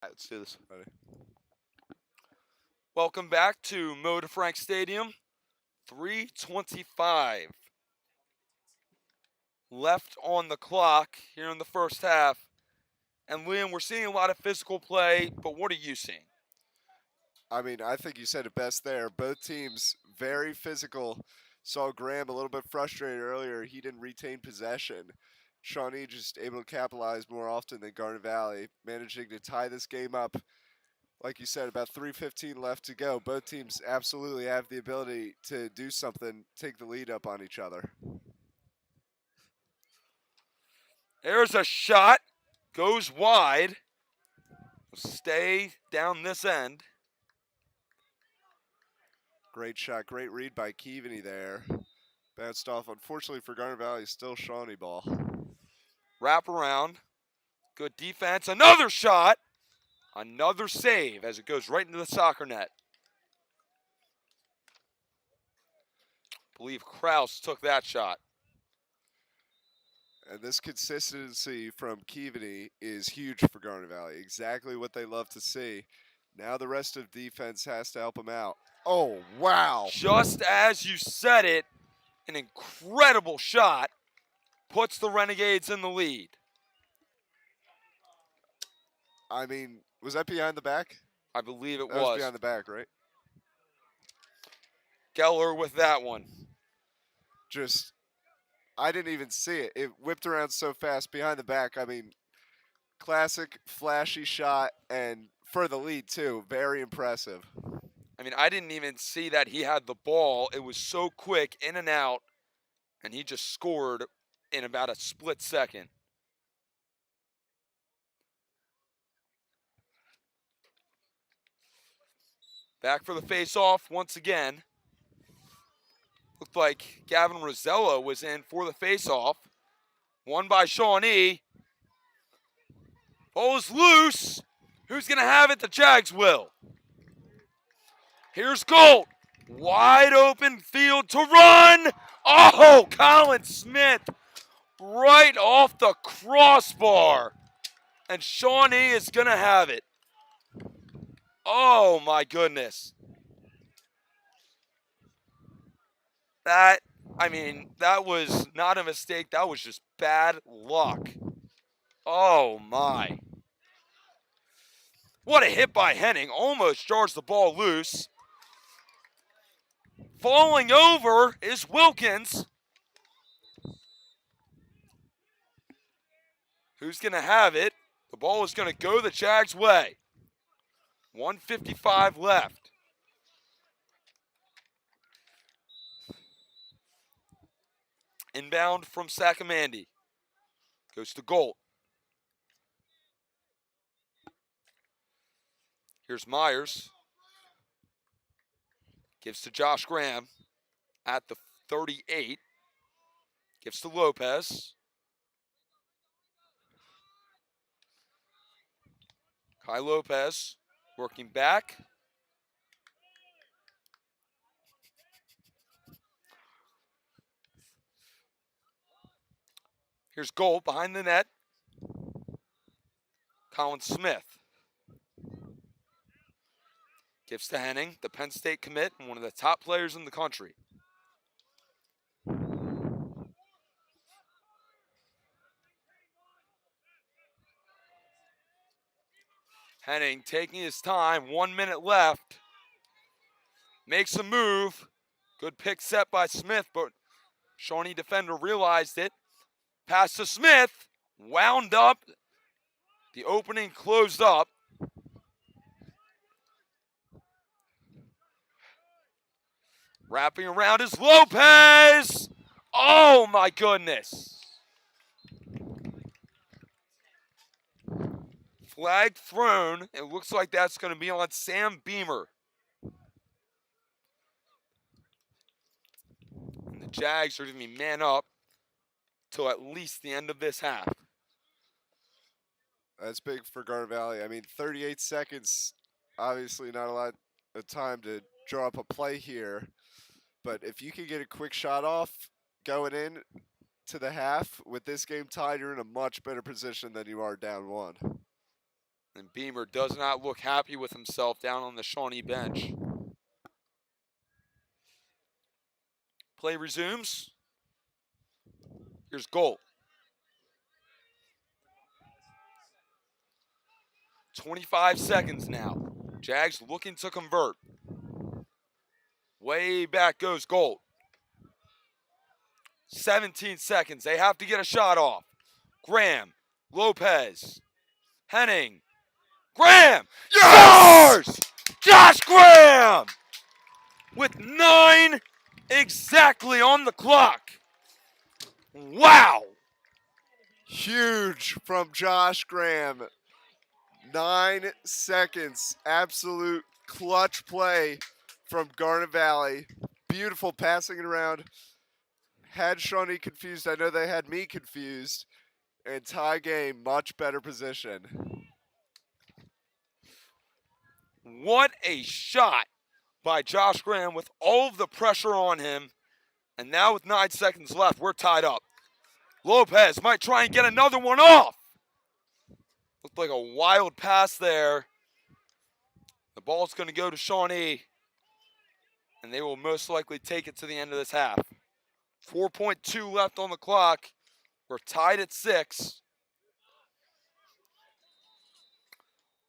Let's do this. Ready? Welcome back to Mo DeFrank Stadium. 3:25 left on the clock here in the first half. And Liam, we're seeing a lot of physical play, but what are you seeing? I mean, I think you said it best there. Both teams very physical. Saw Graham a little bit frustrated earlier. He didn't retain possession. Shawnee just able to capitalize more often than Garnet Valley, managing to tie this game up. Like you said, about 3:15 left to go. Both teams absolutely have the ability to do something, take the lead up on each other. There's a shot. Goes wide. Stay down this end. Great shot, great read by Keaveney there. Bounced off, unfortunately for Garnet Valley, still Shawnee ball. Wrap around. Good defense. Another shot. Another save as it goes right into the soccer net. I believe Kraus took that shot. And this consistency from Keaveney is huge for Garnet Valley. Exactly what they love to see. Now the rest of defense has to help them out. Oh, wow. Just as you said it, an incredible shot puts the Renegades in the lead. I mean, was that behind the back? I believe it That was was. behind the back, right? Geller with that one. Just, I didn't even see it. It whipped around so fast behind the back. I mean, classic flashy shot, and for the lead too. Very impressive. I mean, I didn't even see that he had the ball. It was so quick, in and out, and he just scored in about a split second. Back for the face-off once again. Looked like Gavin Rosella was in for the face-off. Won by Shawnee. Ball is loose. Who's going to have it? The Jags will. Here's Gold. Wide open field to run. Oh, Colin Smith right off the crossbar. And Shawnee is going to have it. Oh, my goodness. That was not a mistake. That was just bad luck. Oh, my. What a hit by Henning. Almost jars the ball loose. Falling over is Wilkins. Who's going to have it? The ball is going to go the Jags' way. 1:55 left. Inbound from Sacamandi. Goes to Gold. Here's Myers. Gives to Josh Graham at the 38. Gives to Lopez. Kai Lopez Working back. Here's Gold behind the net. Colin Smith. Gives to Henning, the Penn State commit and one of the top players in the country. Henning taking his time, 1 minute left. Makes a move. Good pick set by Smith, but Shawnee defender realized it. Pass to Smith. Wound up. The opening closed up. Wrapping around is Lopez. Oh my goodness. Flag thrown. It looks like that's going to be on Sam Beamer. And the Jags are going to be man up till at least the end of this half. That's big for Garnet Valley. I mean, 38 seconds, obviously not a lot of time to draw up a play here. But if you can get a quick shot off going in to the half with this game tied, you're in a much better position than you are down 1. And Beamer does not look happy with himself down on the Shawnee bench. Play resumes. Here's Gold. 25 seconds now. Jags looking to convert. Way back goes Gold. 17 seconds. They have to get a shot off. Graham. Lopez. Henning. Graham! Yes! Scores! Josh Graham! With 9 exactly on the clock. Wow! Huge from Josh Graham. 9 seconds. Absolute clutch play from Garnet Valley. Beautiful passing it around. Had Shawnee confused. I know they had me confused. And tie game, much better position. What a shot by Josh Graham with all of the pressure on him. And now with 9 seconds left, we're tied up. Lopez might try and get another one off. Looked like a wild pass there. The ball's going to go to Shawnee. And they will most likely take it to the end of this half. 4.2 left on the clock. We're tied at 6.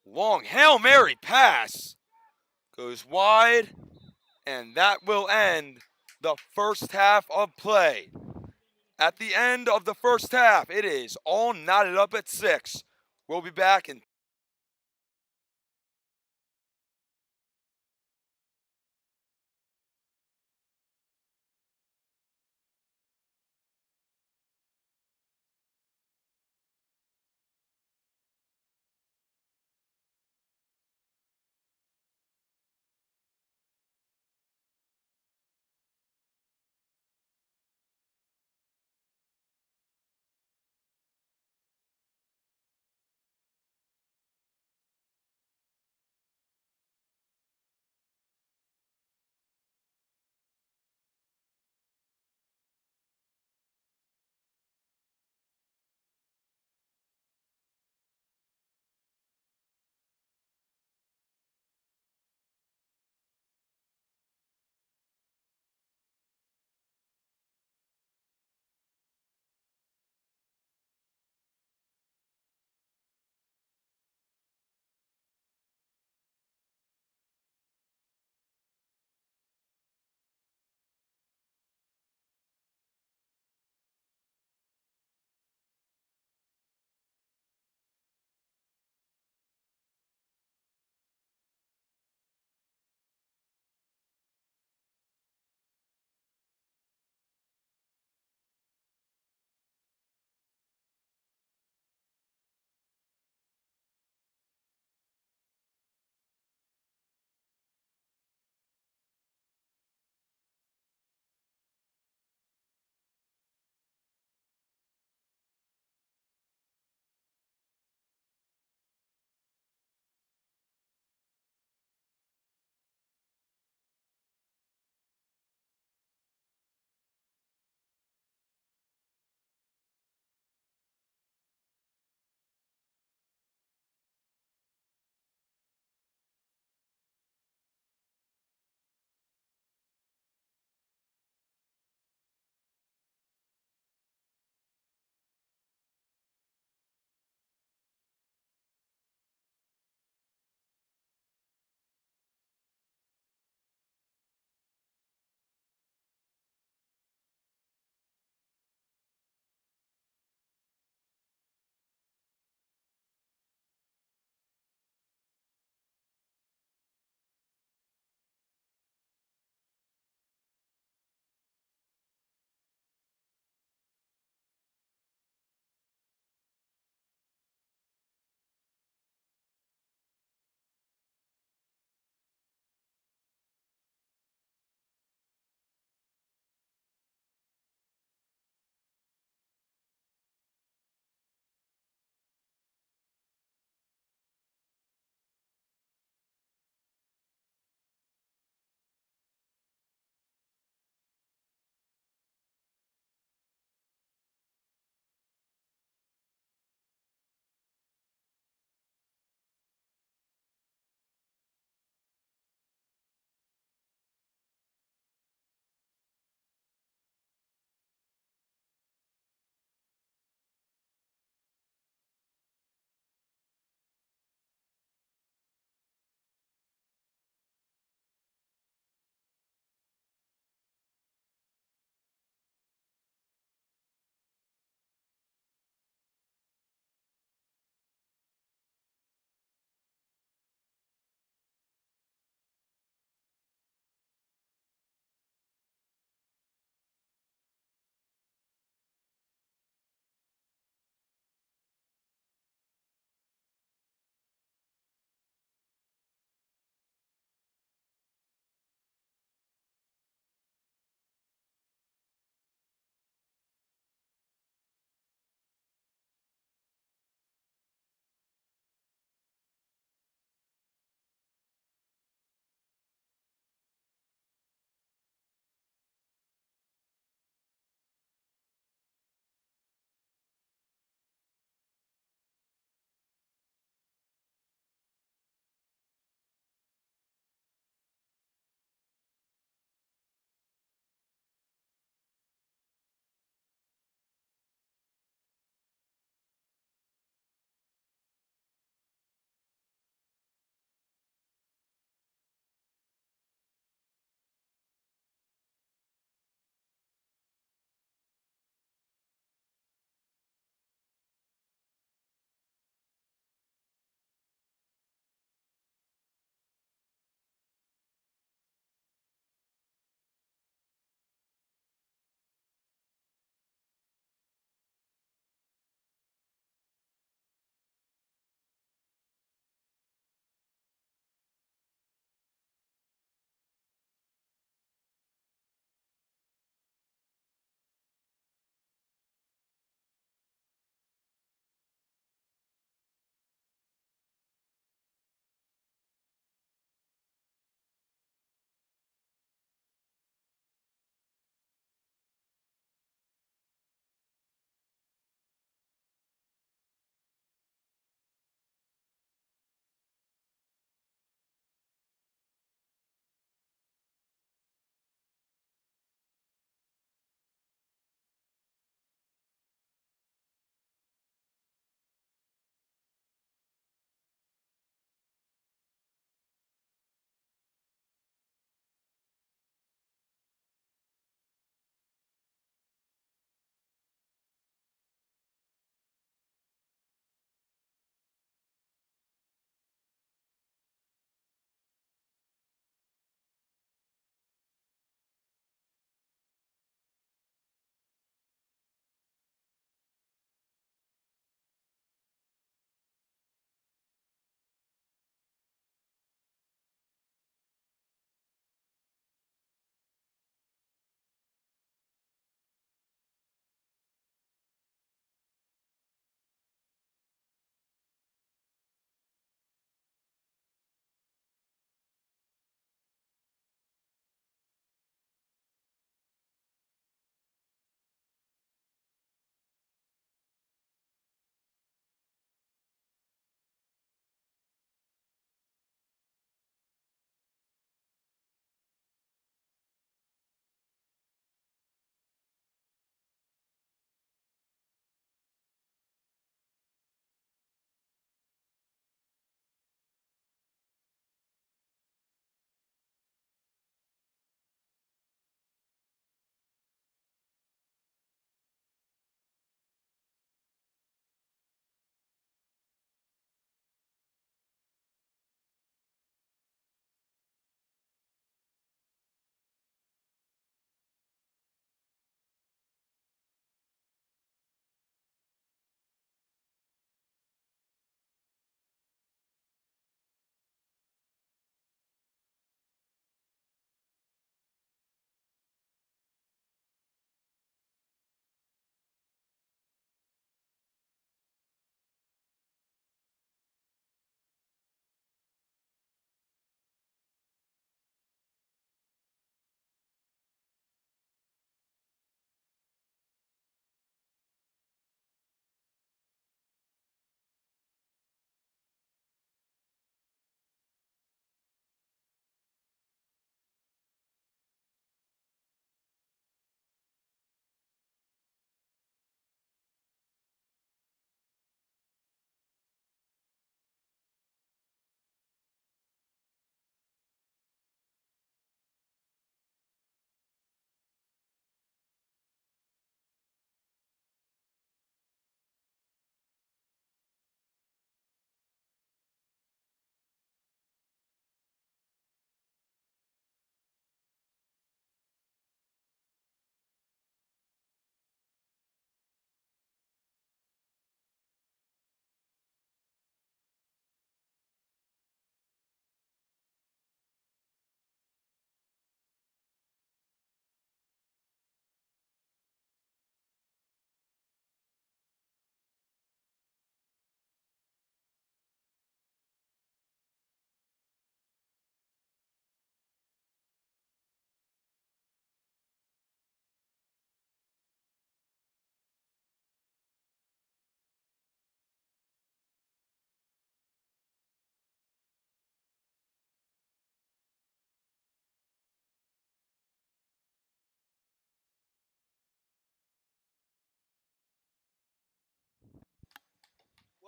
Long Hail Mary pass. Goes wide. And that will end the first half of play. At the end of the first half, it is all knotted up at 6. We'll be back in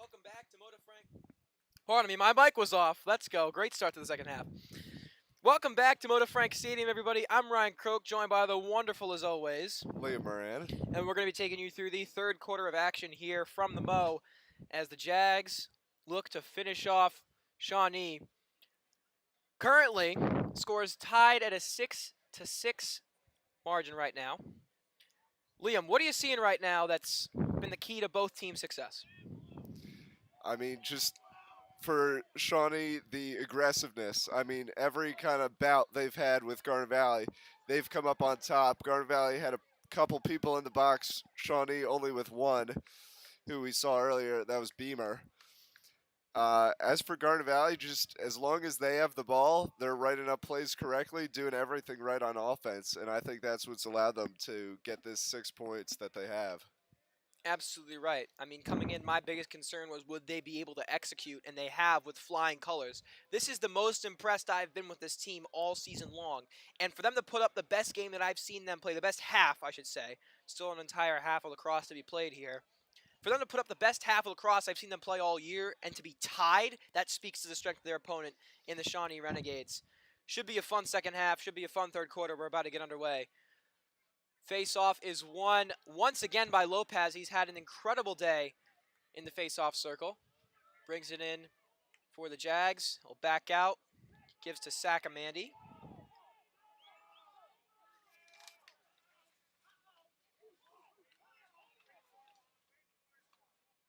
Welcome back to Moto Frank. Pardon me, my mic was off. Let's go. Great start to the second half. Welcome back to Moto Frank Stadium, everybody. I'm Ryan Croak, joined by the wonderful, as always, Liam Moran. and we're going to be taking you through the third quarter of action here from the Mo as the Jags look to finish off Shawnee. Currently, score is tied at a 6-6 margin right now. Liam, what are you seeing right now that's been the key to both teams' success? I mean, just for Shawnee, the aggressiveness. I mean, every kind of bout they've had with Garnet Valley, they've come up on top. Garnet Valley had a couple people in the box. Shawnee only with one, who we saw earlier. That was Beamer. As for Garnet Valley, just as long as they have the ball, they're writing up plays correctly, doing everything right on offense, and I think that's what's allowed them to get this 6 points that they have. Absolutely right. I mean, coming in, my biggest concern was would they be able to execute, and they have with flying colors. This is the most impressed I've been with this team all season long, and for them to put up the best game that I've seen them play, the best half, I should say, still an entire half of lacrosse to be played here. For them to put up the best half of lacrosse I've seen them play all year and to be tied, that speaks to the strength of their opponent in the Shawnee Renegades. Should be a fun second half, should be a fun third quarter. We're about to get underway. Face-off is won once again by Lopez. He's had an incredible day in the face-off circle. Brings it in for the Jags. He'll back out. Gives to Sacamandi.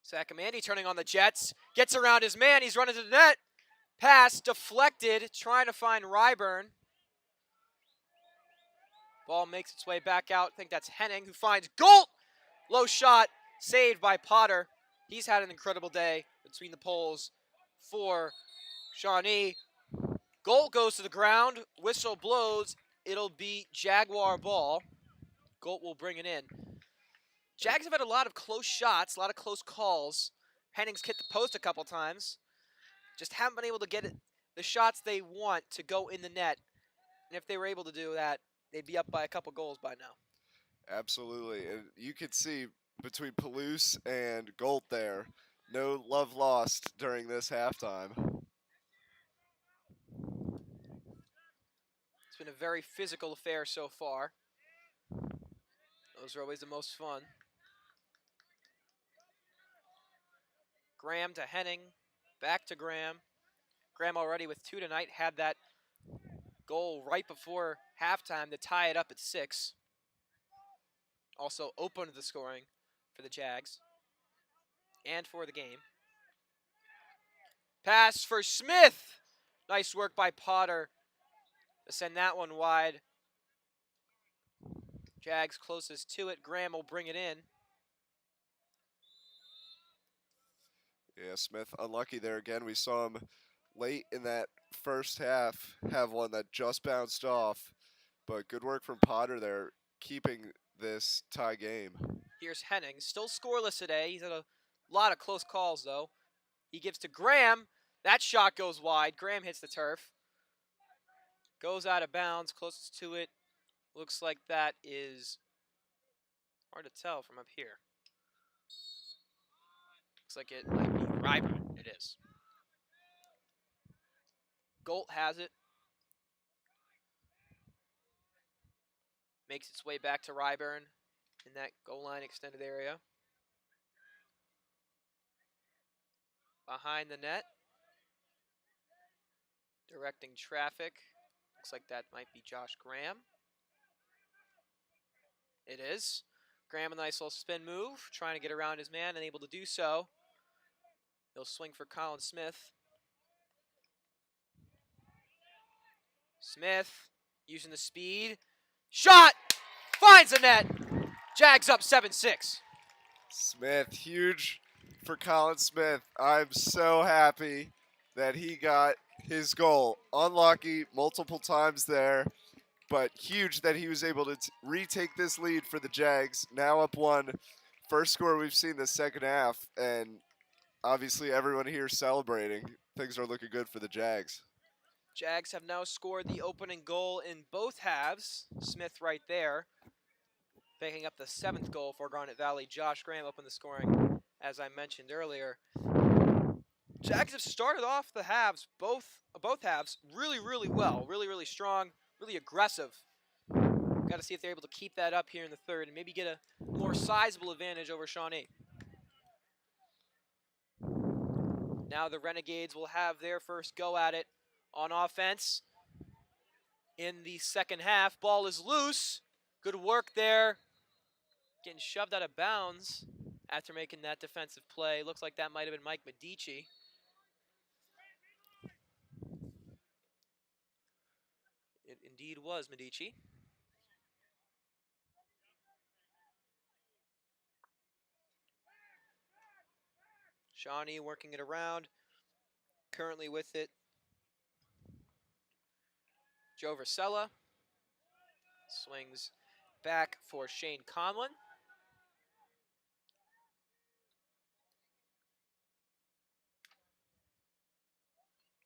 Sacamandi turning on the Jets. Gets around his man. He's running to the net. Pass deflected. Trying to find Ryburn. Ball makes its way back out. I think that's Henning who finds Golt. Low shot. Saved by Potter. He's had an incredible day between the poles for Shawnee. Golt goes to the ground. Whistle blows. It'll be Jaguar ball. Golt will bring it in. Jags have had a lot of close shots, a lot of close calls. Henning's hit the post a couple times. Just haven't been able to get the shots they want to go in the net. And if they were able to do that, they'd be up by a couple goals by now. Absolutely. And you could see between Palouse and Gold there, no love lost during this halftime. It's been a very physical affair so far. Those are always the most fun. Graham to Henning. Back to Graham. Graham already with 2 tonight. Had that goal right before halftime to tie it up at 6. Also opened the scoring for the Jags and for the game. Pass for Smith. Nice work by Potter to send that one wide. Jags closest to it. Graham will bring it in. Yeah, Smith unlucky there again. We saw him late in that first half have one that just bounced off. But good work from Potter there, keeping this tie game. Here's Henning. Still scoreless today. He's had a lot of close calls, though. He gives to Graham. That shot goes wide. Graham hits the turf. Goes out of bounds. Closest to it. Looks like that is hard to tell from up here. Looks like it might be Ryburn. It is. Golt has it. Makes its way back to Ryburn in that goal line extended area. Behind the net. Directing traffic. Looks like that might be Josh Graham. It is. Graham, a nice little spin move. Trying to get around his man and able to do so. He'll swing for Colin Smith. Smith using the speed. Shot! Finds the net. Jags up 7-6. Smith, huge for Colin Smith. I'm so happy that he got his goal. Unlucky multiple times there, but huge that he was able to retake this lead for the Jags. Now up 1. First score we've seen the second half, and obviously everyone here celebrating. Things are looking good for the Jags. Jags have now scored the opening goal in both halves. Smith right there, picking up the 7th goal for Garnet Valley. Josh Graham opened the scoring, as I mentioned earlier. Jags have started off the halves, both halves, really well, really strong, really aggressive. Got to see if they're able to keep that up here in the third and maybe get a more sizable advantage over Shawnee. Now the Renegades will have their first go at it on offense in the second half. Ball is loose. Good work there. Getting shoved out of bounds after making that defensive play. Looks like that might have been Mike Medici. It indeed was Medici. Shawnee working it around. Currently with it, Joe Versella. Swings back for Shane Conlon.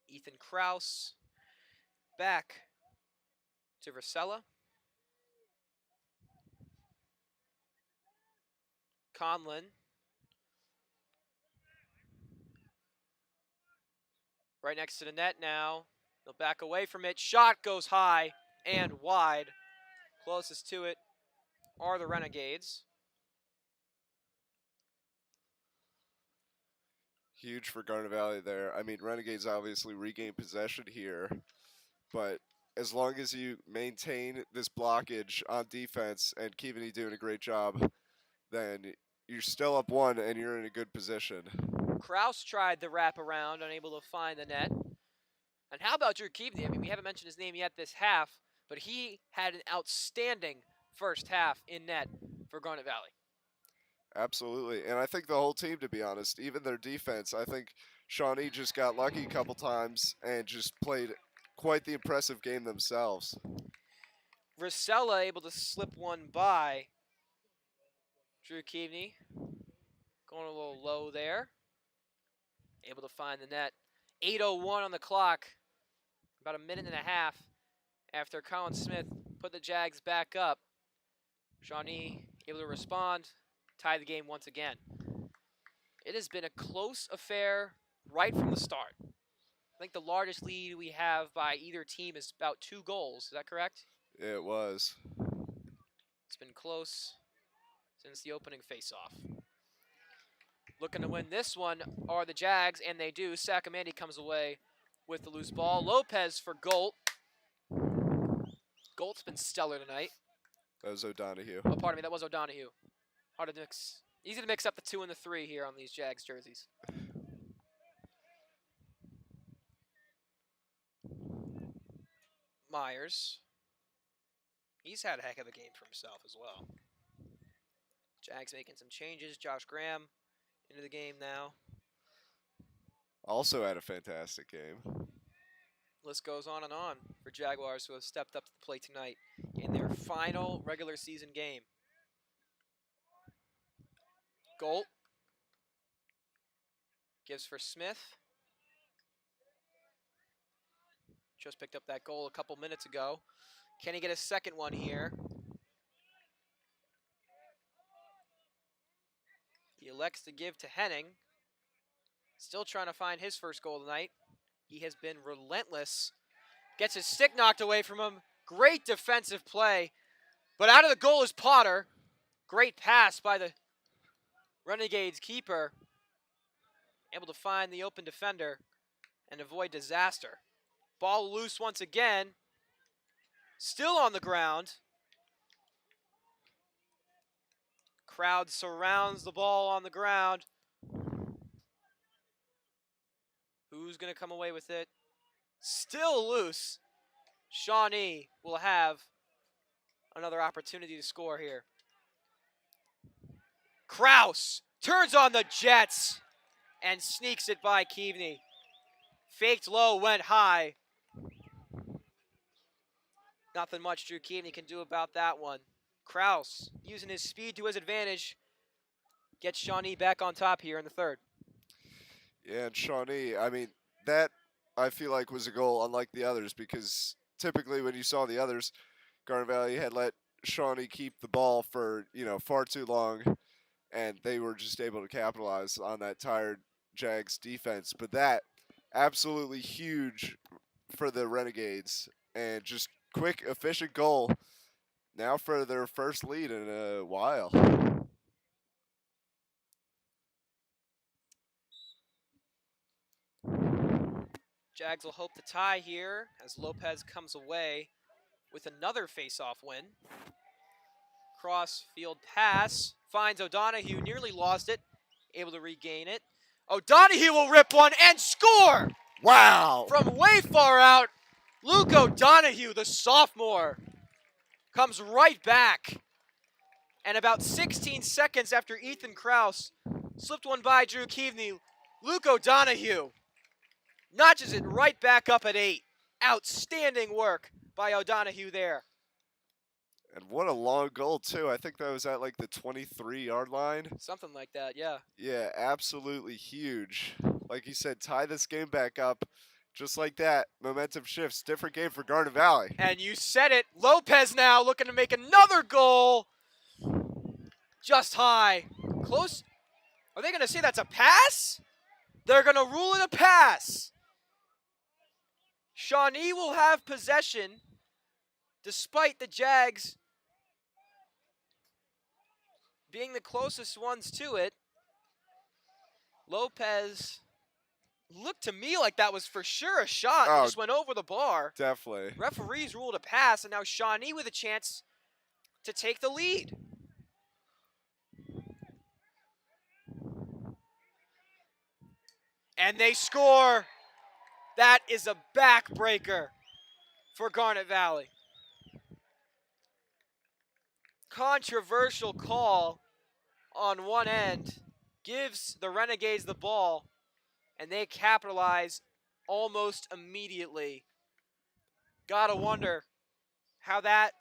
Ethan Kraus back to Versella. Conlon. Right next to the net now. They'll back away from it. Shot goes high and wide. Closest to it are the Renegades. Huge for Garnet Valley there. I mean, Renegades obviously regain possession here, but as long as you maintain this blockage on defense and Keaveney doing a great job, then you're still up one and you're in a good position. Kraus tried the wraparound, unable to find the net. And how about Drew Keaveney? I mean, we haven't mentioned his name yet this half, but he had an outstanding first half in net for Garnet Valley. Absolutely. And I think the whole team, to be honest, even their defense, I think Shawnee just got lucky a couple times and just played quite the impressive game themselves. Versella able to slip one by Drew Keaveney. Going a little low there. Able to find the net. 8:01 on the clock. About a minute and a half after Colin Smith put the Jags back up. Shawnee able to respond, tie the game once again. It has been a close affair right from the start. I think the largest lead we have by either team is about 2 goals. Is that correct? It was. It's been close since the opening face-off. Looking to win this one are the Jags, and they do. Sacamandi comes away with the loose ball. Lopez for Golt. Golt's been stellar tonight. That was O'Donohue. Oh, pardon me, that was O'Donohue. Hard to mix. Easy to mix up the 2 and the 3 here on these Jags jerseys. Myers. He's had a heck of a game for himself as well. Jags making some changes. Josh Graham into the game now. Also had a fantastic game. List goes on and on for Jaguars who have stepped up to the plate tonight in their final regular season game. Golt gives for Smith. Just picked up that goal a couple minutes ago. Can he get a second one here? He elects to give to Henning. Still trying to find his first goal tonight. He has been relentless. Gets his stick knocked away from him. Great defensive play. But out of the goal is Potter. Great pass by the Renegades keeper. Able to find the open defender and avoid disaster. Ball loose once again. Still on the ground. Crowd surrounds the ball on the ground. Who's going to come away with it? Still loose. Shawnee will have another opportunity to score here. Kraus turns on the Jets and sneaks it by Keaveney. Faked low, went high. Nothing much Drew Keaveney can do about that one. Kraus, using his speed to his advantage, gets Shawnee back on top here in the third. Yeah, and Shawnee, I mean, that I feel like was a goal unlike the others because typically when you saw the others, Garnet Valley had let Shawnee keep the ball for, far too long, and they were just able to capitalize on that tired Jags defense, but that absolutely huge for the Renegades, and just quick, efficient goal now for their first lead in a while. Jags will hope to tie here as Lopez comes away with another face-off win. Cross-field pass, finds O'Donohue, nearly lost it, able to regain it. O'Donohue will rip one and score! Wow! From way far out, Luke O'Donohue, the sophomore, comes right back. And about 16 seconds after Ethan Kraus slipped one by Drew Keaveney, Luke O'Donohue notches it right back up at 8. Outstanding work by O'Donohue there. And what a long goal, too. I think that was at like the 23-yard line. Something like that, yeah. Yeah, absolutely huge. Like you said, tie this game back up. Just like that, momentum shifts. Different game for Garnet Valley. And you said it. Lopez now looking to make another goal. Just high. Close. Are they going to say that's a pass? They're going to rule it a pass. Shawnee will have possession despite the Jags being the closest ones to it. Lopez looked to me like that was for sure a shot. It just went over the bar. Definitely. Referees ruled a pass, and now Shawnee with a chance to take the lead. And they score. That is a backbreaker for Garnet Valley. Controversial call on one end gives the Renegades the ball, and they capitalize almost immediately. Gotta wonder how that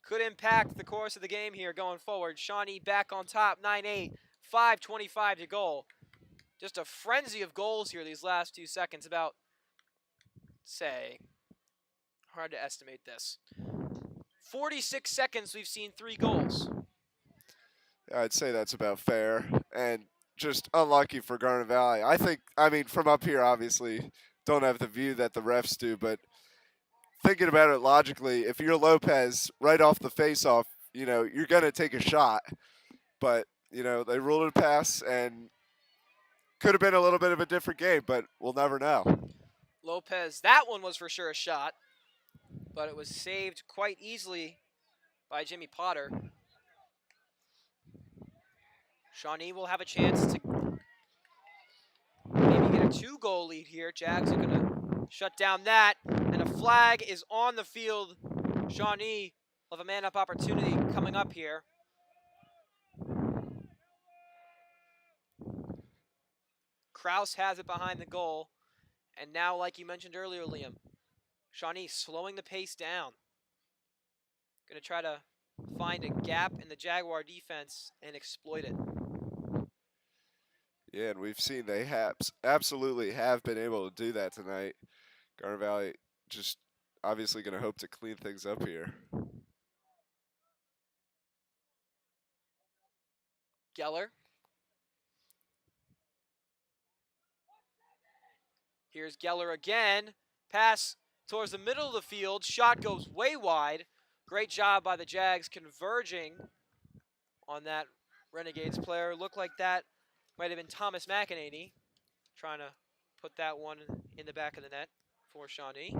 could impact the course of the game here going forward. Shawnee back on top, 9-8, 5:25 to go. Just a frenzy of goals here these last 2 seconds. About, say, hard to estimate this. 46 seconds, we've seen 3 goals. I'd say that's about fair. And just unlucky for Garnet Valley. I mean, from up here, obviously, don't have the view that the refs do, but thinking about it logically, if you're Lopez right off the face-off, you're going to take a shot. But, they ruled it a pass, and could have been a little bit of a different game, but we'll never know. Lopez, that one was for sure a shot, but it was saved quite easily by Jimmy Potter. Shawnee will have a chance to maybe get a 2-goal lead here. Jags are going to shut down that, and a flag is on the field. Shawnee will have a man-up opportunity coming up here. Kraus has it behind the goal, and now, like you mentioned earlier, Liam, Shawnee slowing the pace down. Going to try to find a gap in the Jaguar defense and exploit it. Yeah, and we've seen they absolutely have been able to do that tonight. Garnet Valley just obviously going to hope to clean things up here. Geller. Here's Geller again. Pass towards the middle of the field. Shot goes way wide. Great job by the Jags converging on that Renegades player. Looked like that might have been Thomas McEnany trying to put that one in the back of the net for Shawnee.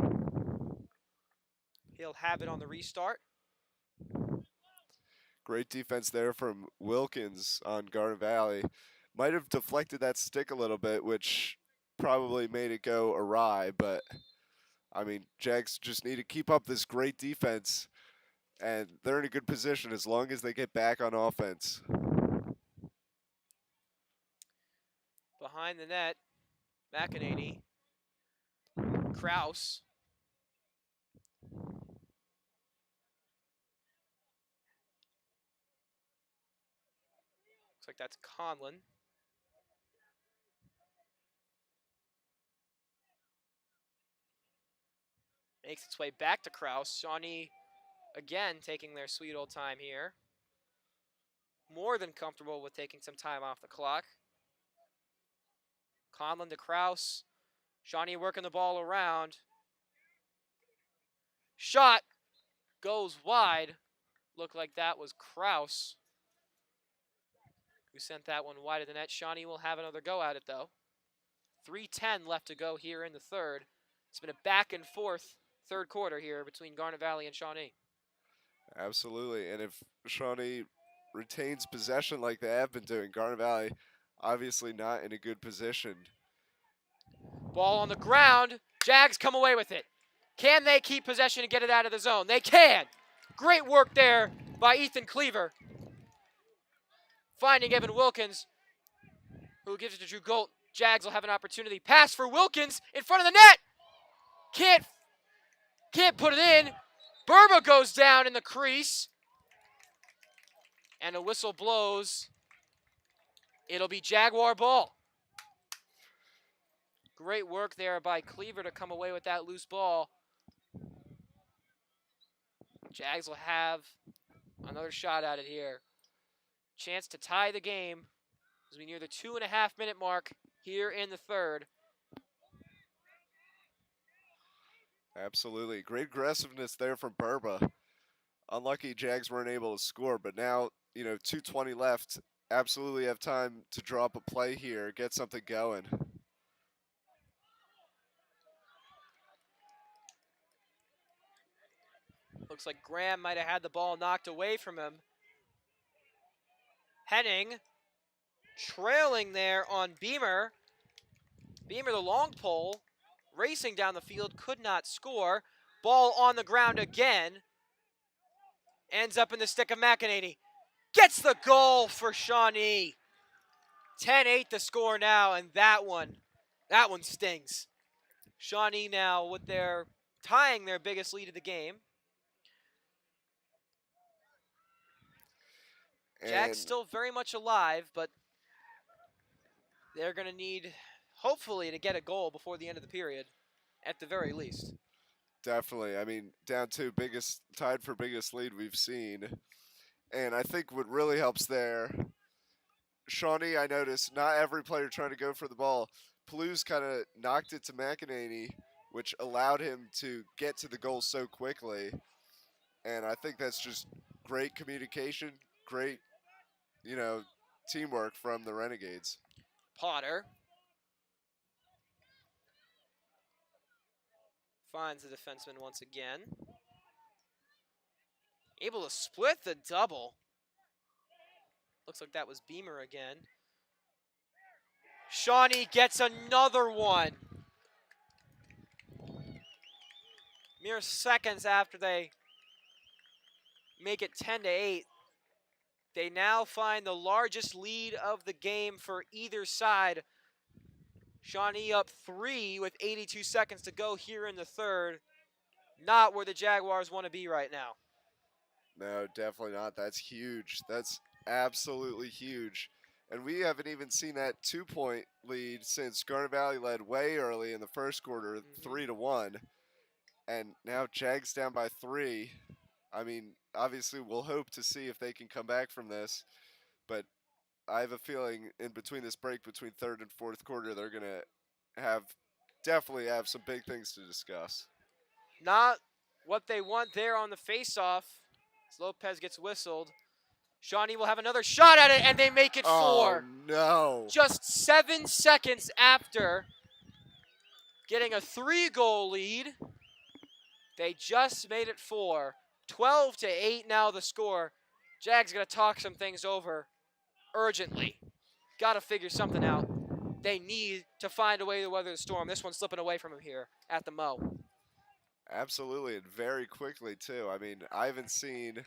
He'll have it on the restart. Great defense there from Wilkins on Garnet Valley. Might have deflected that stick a little bit, which probably made it go awry, but I mean, Jags just need to keep up this great defense, and they're in a good position as long as they get back on offense. Behind the net, McEnany, Kraus. Looks like that's Conlon. Makes its way back to Kraus. Shawnee again taking their sweet old time here. More than comfortable with taking some time off the clock. Conlon to Kraus. Shawnee working the ball around. Shot goes wide. Looked like that was Kraus who sent that one wide of the net. Shawnee will have another go at it, though. 3:10 left to go here in the third. It's been a back and forth third quarter here between Garnet Valley and Shawnee. Absolutely. And if Shawnee retains possession like they have been doing, Garnet Valley obviously not in a good position. Ball on the ground. Jags come away with it. Can they keep possession and get it out of the zone? They can. Great work there by Ethan Cleaver. Finding Evan Wilkins, who gives it to Drew Golt. Jags will have an opportunity. Pass for Wilkins in front of the net. Can't put it in. Burba goes down in the crease. And a whistle blows. It'll be Jaguar ball. Great work there by Cleaver to come away with that loose ball. Jags will have another shot at it here. Chance to tie the game as we near the 2.5-minute mark here in the third. Absolutely. Great aggressiveness there from Burba. Unlucky Jags weren't able to score, but now, 2:20 left. Absolutely have time to draw up a play here, get something going. Looks like Graham might have had the ball knocked away from him. Henning trailing there on Beamer. Beamer, the long pole, racing down the field, could not score. Ball on the ground again. Ends up in the stick of McEnany. Gets the goal for Shawnee. 10-8 the score now, and that one stings. Shawnee now with their tying their biggest lead of the game. Jags still very much alive, but they're going to need, hopefully, to get a goal before the end of the period, at the very least. Definitely. I mean, down to tied for biggest lead we've seen. And I think what really helps there, Shawnee, I noticed, not every player trying to go for the ball. Palouse kind of knocked it to McEnany, which allowed him to get to the goal so quickly. And I think that's just great communication, great, teamwork from the Renegades. Potter finds the defenseman once again. Able to split the double. Looks like that was Beamer again. Shawnee gets another one. Mere seconds after they make it 10-8. They now find the largest lead of the game for either side. Shawnee up 3 with 82 seconds to go here in the third. Not where the Jaguars want to be right now. No, definitely not. That's huge. That's absolutely huge. And we haven't even seen that 2-point lead since Garnet Valley led way early in the first quarter, 3-1. And now Jags down by 3. I mean, obviously we'll hope to see if they can come back from this. But I have a feeling in between this break, between third and fourth quarter, they're going to definitely have some big things to discuss. Not what they want there on the faceoff. As Lopez gets whistled. Shawnee will have another shot at it, and they make it 4. Oh, no. Just 7 seconds after getting a 3-goal lead, they just made it 4. 12-8 now the score. Jags got to talk some things over urgently. Got to figure something out. They need to find a way to weather the storm. This one's slipping away from them here at the Mo. Absolutely, and very quickly, too. I mean, I haven't seen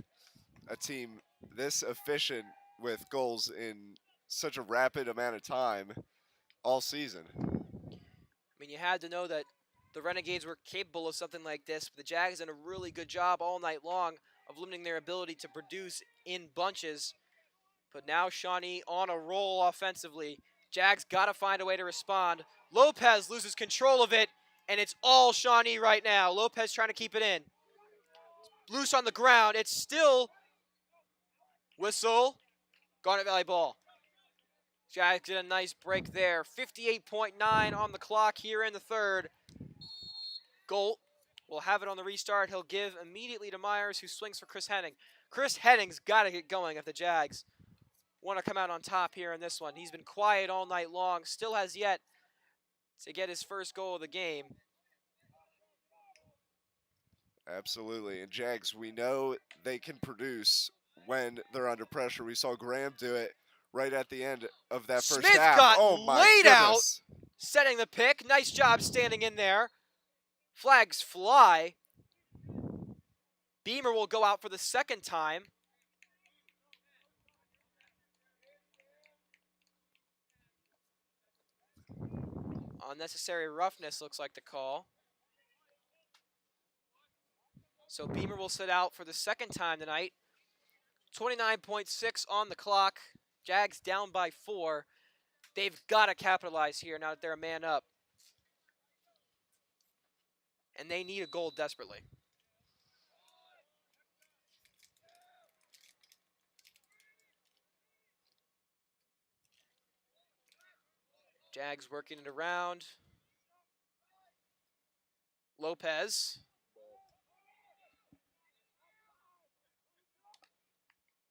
a team this efficient with goals in such a rapid amount of time all season. I mean, you had to know that the Renegades were capable of something like this, but the Jags did a really good job all night long of limiting their ability to produce in bunches. But now Shawnee on a roll offensively. Jags got to find a way to respond. Lopez loses control of it, and it's all Shawnee right now. Lopez trying to keep it in. Loose on the ground. It's still whistle. Garnet Valley ball. Jags get a nice break there. 58.9 on the clock here in the third. Golt will have it on the restart. He'll give immediately to Myers, who swings for Chris Henning. Chris Henning's got to get going if the Jags want to come out on top here in this one. He's been quiet all night long, still has yet to get his first goal of the game. Absolutely. And Jags, we know they can produce when they're under pressure. We saw Graham do it right at the end of that first Smith half. got Oh my laid out. goodness. Setting the pick. Nice job standing in there. Flags fly. Beamer will go out for the second time. Unnecessary roughness looks like the call. So Beamer will sit out for the second time tonight. 29.6 on the clock. Jags down by 4. They've got to capitalize here now that they're a man up. And they need a goal desperately. Jags working it around. Lopez.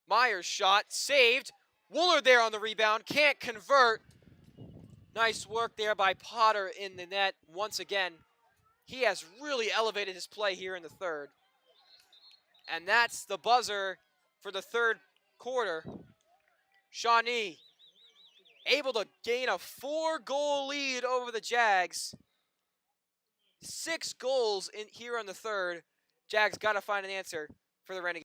Myers shot, saved. Wooler there on the rebound, can't convert. Nice work there by Potter in the net once again. He has really elevated his play here in the third. And that's the buzzer for the third quarter. Shawnee able to gain a 4-goal lead over the Jags. 6 goals in here on the third. Jags got to find an answer for the Renegades.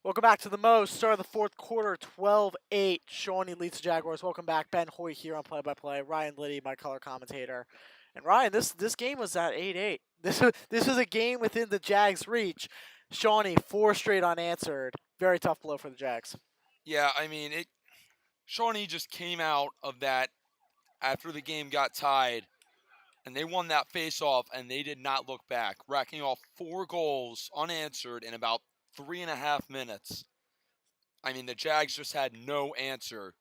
Welcome back to the Mo. Start of the fourth quarter, 12-8. Shawnee leads the Jaguars. Welcome back. Ben Hoy here on play-by-play. Ryan Liddy, my color commentator. And Ryan, this game was at 8-8. This was a game within the Jags' reach. Shawnee, 4 straight unanswered. Very tough blow for the Jags. Yeah, I mean, Shawnee just came out of that after the game got tied, and they won that face-off, and they did not look back, racking off 4 goals unanswered in about 3.5 minutes. I mean, the Jags just had no answer.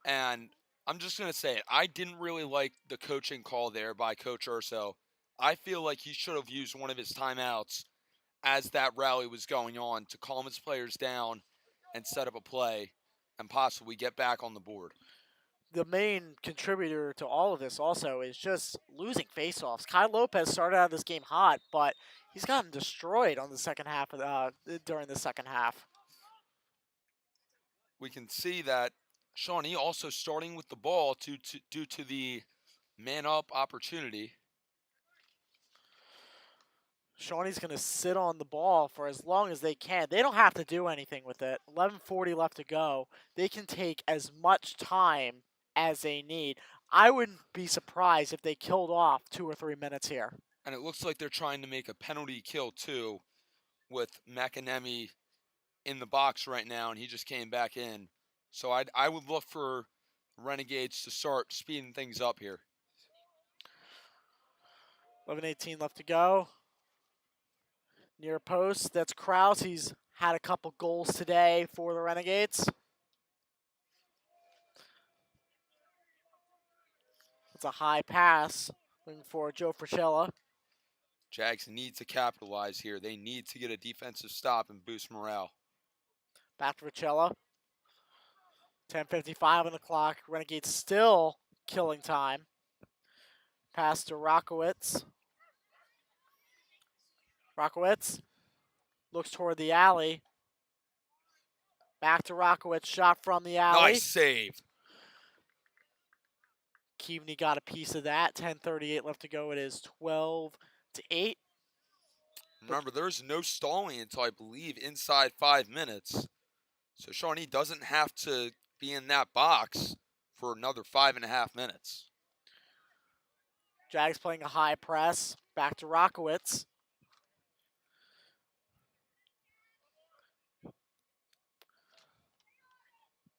And I'm just going to say it. I didn't really like the coaching call there by Coach Urso. I feel like he should have used one of his timeouts as that rally was going on to calm his players down and set up a play and possibly get back on the board. The main contributor to all of this also is just losing faceoffs. Kyle Lopez started out this game hot, but he's gotten destroyed on the second half during the second half. We can see that Shawnee also starting with the ball due to the man-up opportunity. Shawnee's going to sit on the ball for as long as they can. They don't have to do anything with it. 11:40 left to go. They can take as much time as they need. I wouldn't be surprised if they killed off 2 or 3 minutes here. And it looks like they're trying to make a penalty kill, too, with McAnemy in the box right now, and he just came back in. So I would look for Renegades to start speeding things up here. 11:18 left to go. Near post, that's Kraus. He's had a couple goals today for the Renegades. It's a high pass. Looking for Joe Fricella. Jags need to capitalize here. They need to get a defensive stop and boost morale. Back to Fricella. 10:55 on the clock. Renegades still killing time. Pass to Rockowitz. Rockowitz looks toward the alley. Back to Rockowitz. Shot from the alley. Nice save. Keaveney got a piece of that. 10:38 left to go. It is 12-8. Remember, there's no stalling until I believe inside 5 minutes. So Shawnee doesn't have to be in that box for another 5.5 minutes. Jags playing a high press. Back to Rockowitz.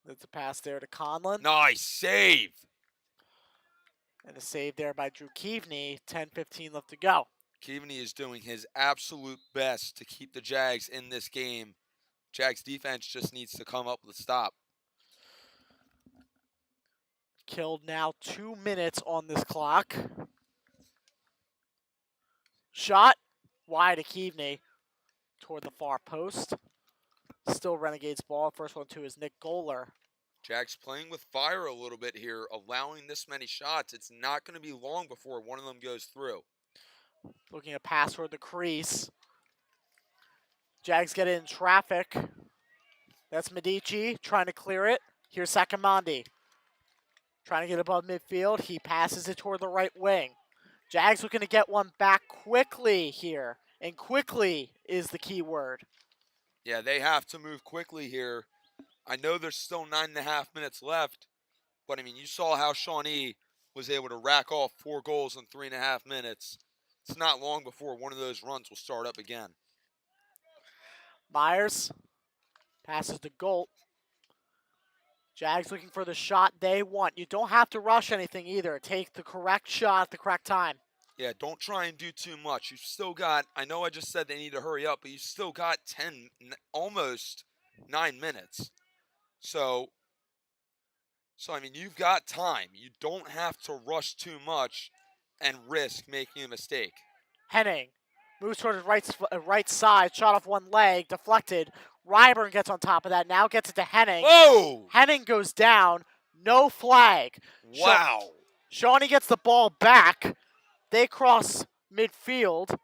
That's a pass there to Conlon. Nice save. And a save there by Drew Keaveney. 10:15 left to go. Keaveney is doing his absolute best to keep the Jags in this game. Jags defense just needs to come up with a stop. Killed now 2 minutes on this clock. Shot wide to Keaveney toward the far post. Still Renegades ball. First one, too, is Nick Goller. Jags playing with fire a little bit here, allowing this many shots. It's not going to be long before one of them goes through. Looking at pass toward the crease. Jags get in traffic. That's Medici trying to clear it. Here's Sacamandi. Trying to get above midfield. He passes it toward the right wing. Jags looking to get one back quickly here. And quickly is the key word. Yeah, they have to move quickly here. I know there's still 9.5 minutes left, but I mean, you saw how Shawnee was able to rack off 4 goals in 3.5 minutes. It's not long before one of those runs will start up again. Myers passes to Golt. Jags looking for the shot they want. You don't have to rush anything either. Take the correct shot at the correct time. Yeah, don't try and do too much. You've still got, I know I just said they need to hurry up, but you still got almost 9 minutes. So I mean, you've got time. You don't have to rush too much and risk making a mistake. Henning moves toward his right side. Shot off one leg. Deflected. Ryburn gets on top of that. Now gets it to Henning. Whoa! Henning goes down. No flag. Wow. Shawnee gets the ball back. They cross midfield. It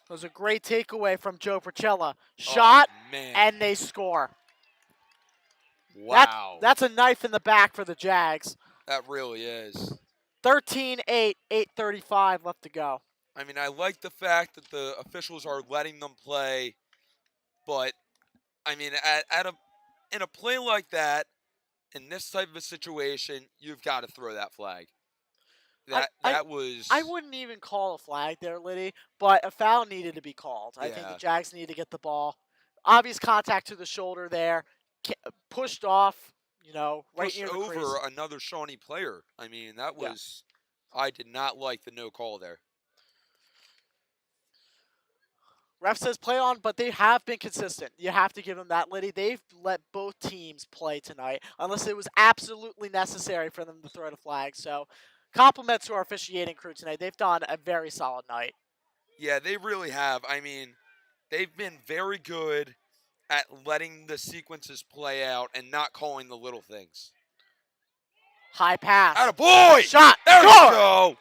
was a great takeaway from Joe Procella. Shot, oh, man. and they score. Wow. That's a knife in the back for the Jags. That really is. 13-8, 8:35 left to go. I mean, I like the fact that the officials are letting them play, but I mean, in a play like that, in this type of a situation, you've got to throw that flag. That was. I wouldn't even call a flag there, Liddy, but a foul needed to be called. I think the Yeah. Jags need to get the ball. Obvious contact to the shoulder there. Pushed off, right pushed near the over crease. another Shawnee player. I mean, that was. I did not like the no call there. Ref says play on, but they have been consistent. You have to give them that, Liddy. They've let both teams play tonight, unless it was absolutely necessary for them to throw the flag. So, compliments to our officiating crew tonight. They've done a very solid night. Yeah, they really have. I mean, they've been very good at letting the sequences play out and not calling the little things. High pass. Attaboy! Shot. There Score! we go!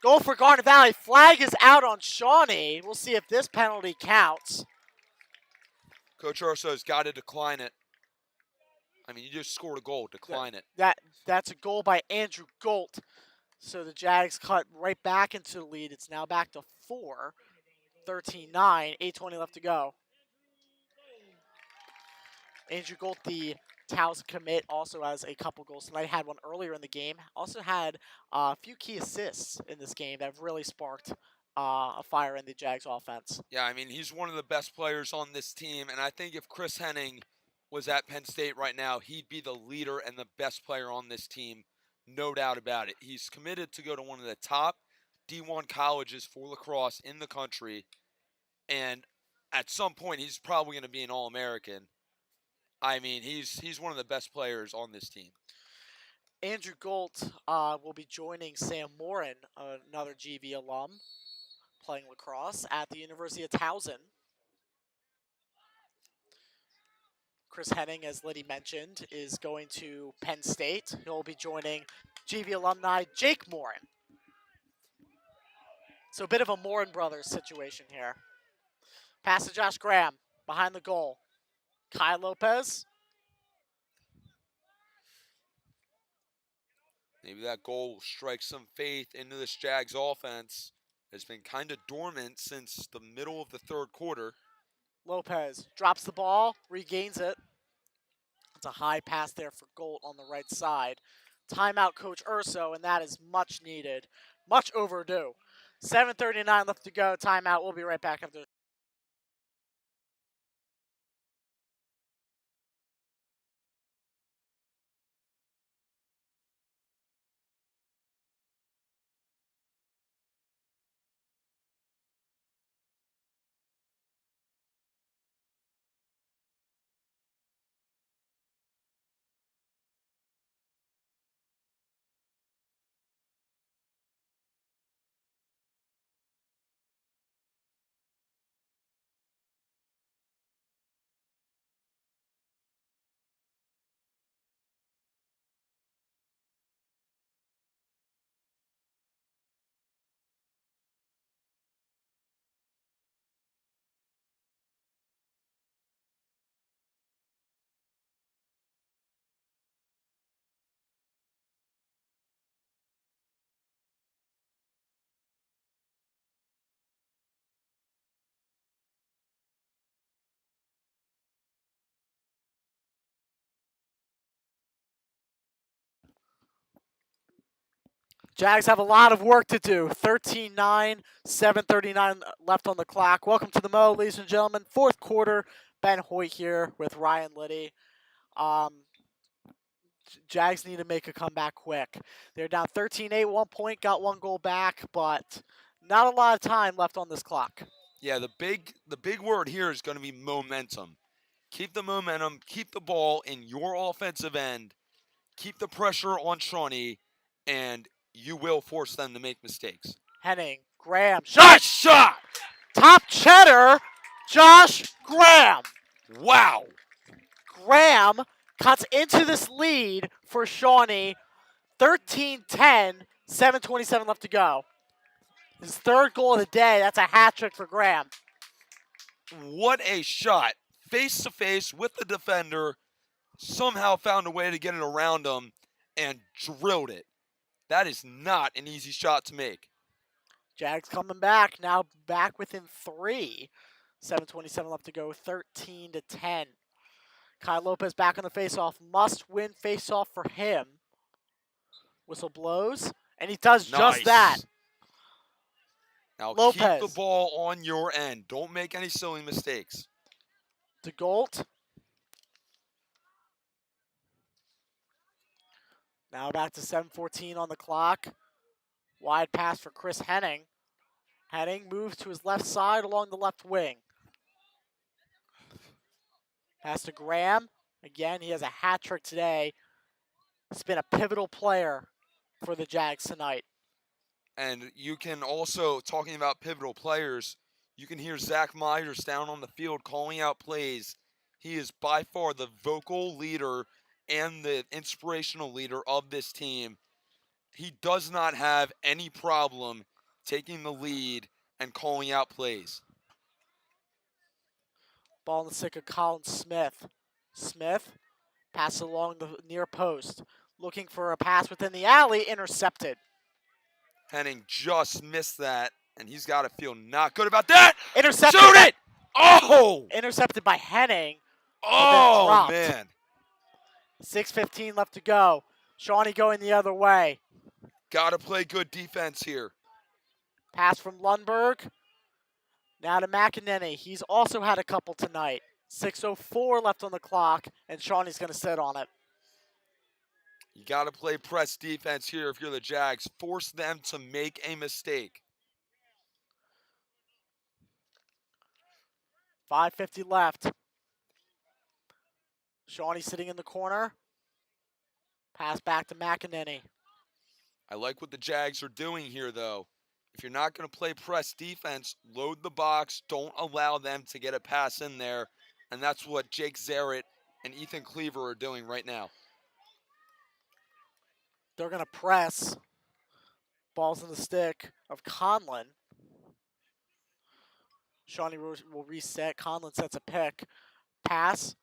Goal for Garnet Valley. Flag is out on Shawnee. We'll see if this penalty counts. Coach Urso's got to decline it. I mean, you just scored a goal. Decline it. That's a goal by Andrew Golt. So the Jags cut right back into the lead. It's now back to 4. 13-9. 8:20 left to go. Andrew Golt, the Taos commit, also has a couple goals tonight. Had one earlier in the game. Also had a few key assists in this game that have really sparked a fire in the Jags offense. Yeah, I mean, he's one of the best players on this team, and I think if Chris Henning was at Penn State right now, he'd be the leader and the best player on this team, no doubt about it. He's committed to go to one of the top D1 colleges for lacrosse in the country, and at some point, he's probably going to be an All-American. I mean, he's one of the best players on this team. Andrew Golt will be joining Sam Morin, another GV alum, playing lacrosse at the University of Towson. Chris Henning, as Liddy mentioned, is going to Penn State. He'll be joining GV alumni Jake Morin. So a bit of a Morin brothers situation here. Pass to Josh Graham, behind the goal. Kai Lopez. Maybe that goal will strike some faith into this Jags offense. It's been kind of dormant since the middle of the third quarter. Lopez drops the ball, regains it. It's a high pass there for Golt on the right side. Timeout, Coach Urso, and that is much needed, much overdue. 7:39 left to go. Timeout. We'll be right back after. Jags have a lot of work to do. 13-9, 7:39 left on the clock. Welcome to the Mo, ladies and gentlemen. Fourth quarter. Ben Hoyt here with Ryan Liddy. Jags need to make a comeback quick. They're down 13-8 at one point, got one goal back, but not a lot of time left on this clock. Yeah, the big word here is going to be momentum. Keep the momentum, keep the ball in your offensive end, keep the pressure on Shawnee, and you will force them to make mistakes. Henning, Graham, Nice shot! top cheddar, Josh Graham. Wow! Graham cuts into this lead for Shawnee. 13-10, 7:27 left to go. His third goal of the day. That's a hat trick for Graham. What a shot. Face to face with the defender, somehow found a way to get it around him and drilled it. That is not an easy shot to make. Jags coming back, now back within 3. 7:27 left to go, 13-10. Kai Lopez back on the faceoff. Must win faceoff for him. Whistle blows, and he does just that. Now Lopez. keep the ball on your end. Don't make any silly mistakes. To Golt. Now back to 7:14 on the clock. Wide pass for Chris Henning. Henning moves to his left side along the left wing. Pass to Graham. Again, he has a hat trick today. He's been a pivotal player for the Jags tonight. And you can also, talking about pivotal players, you can hear Zach Myers down on the field calling out plays. He is by far the vocal leader and the inspirational leader of this team. He does not have any problem taking the lead and calling out plays. Ball in the stick of Colin Smith. Smith passes along the near post. Looking for a pass within the alley, intercepted. Henning just missed that, and he's got to feel not good about that. Intercepted. Shoot it! Oh! Intercepted by Henning. Oh, dropped. man. 6:15 left to go. Shawnee going the other way. Got to play good defense here. Pass from Lundberg. Now to McEnany. He's also had a couple tonight. 6:04 left on the clock, and Shawnee's going to sit on it. You got to play press defense here if you're the Jags. Force them to make a mistake. 5:50 left. Shawnee sitting in the corner. Pass back to McEnany. I like what the Jags are doing here, though. If you're not going to play press defense, load the box. Don't allow them to get a pass in there. And that's what Jake Zarrett and Ethan Cleaver are doing right now. They're going to press. Ball's in the stick of Conlon. Shawnee will reset. Conlon sets a pick. Pass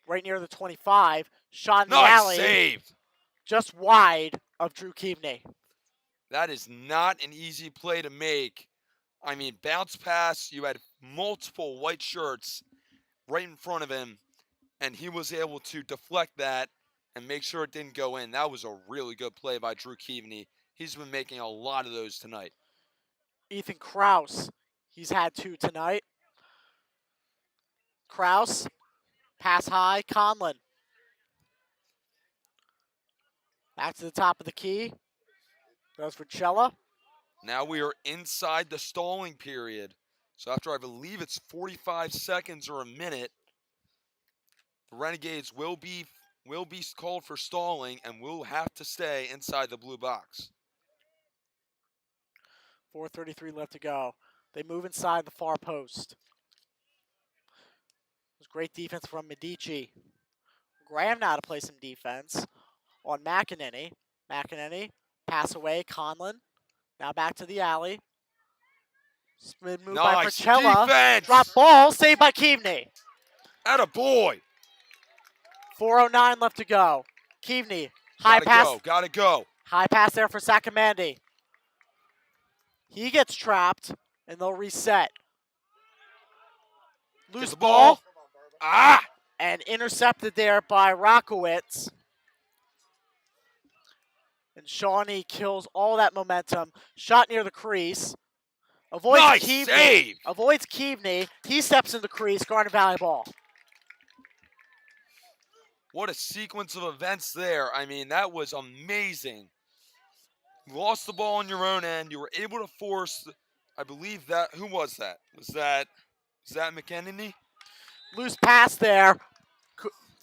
right near the 25. Shot in the Nice alley. save. Just wide of Drew Keaveney. That is not an easy play to make. I mean, bounce pass, you had multiple white shirts right in front of him, and he was able to deflect that and make sure it didn't go in. That was a really good play by Drew Keaveney. He's been making a lot of those tonight. Ethan Kraus, he's had 2 tonight. Kraus, pass high, Conlon. Back to the top of the key. Goes for Cella. Now we are inside the stalling period. So after I believe it's 45 seconds or a minute, the Renegades will be called for stalling and will have to stay inside the blue box. 4:33 left to go. They move inside the far post. There's great defense from Medici. Graham now to play some defense on McEnany. McEnany, pass away, Conlon. Now back to the alley. Spin move by Nice Fricella. defense. Drop ball, saved by Keaveney. Atta boy. 4:09 left to go. Keaveney, high pass. Gotta go. High pass there for Sacamandi. He gets trapped, and they'll reset. Get Loose the ball, Ah! and intercepted there by Rockowitz. And Shawnee kills all that momentum. Shot near the crease. Avoids Nice Keaveney. save. Avoids Keaveney. He steps in the crease. Garnet Valley ball. What a sequence of events there. I mean, that was amazing. You lost the ball on your own end. You were able to force, I believe that, who was that? Was that McEnany? Loose pass there.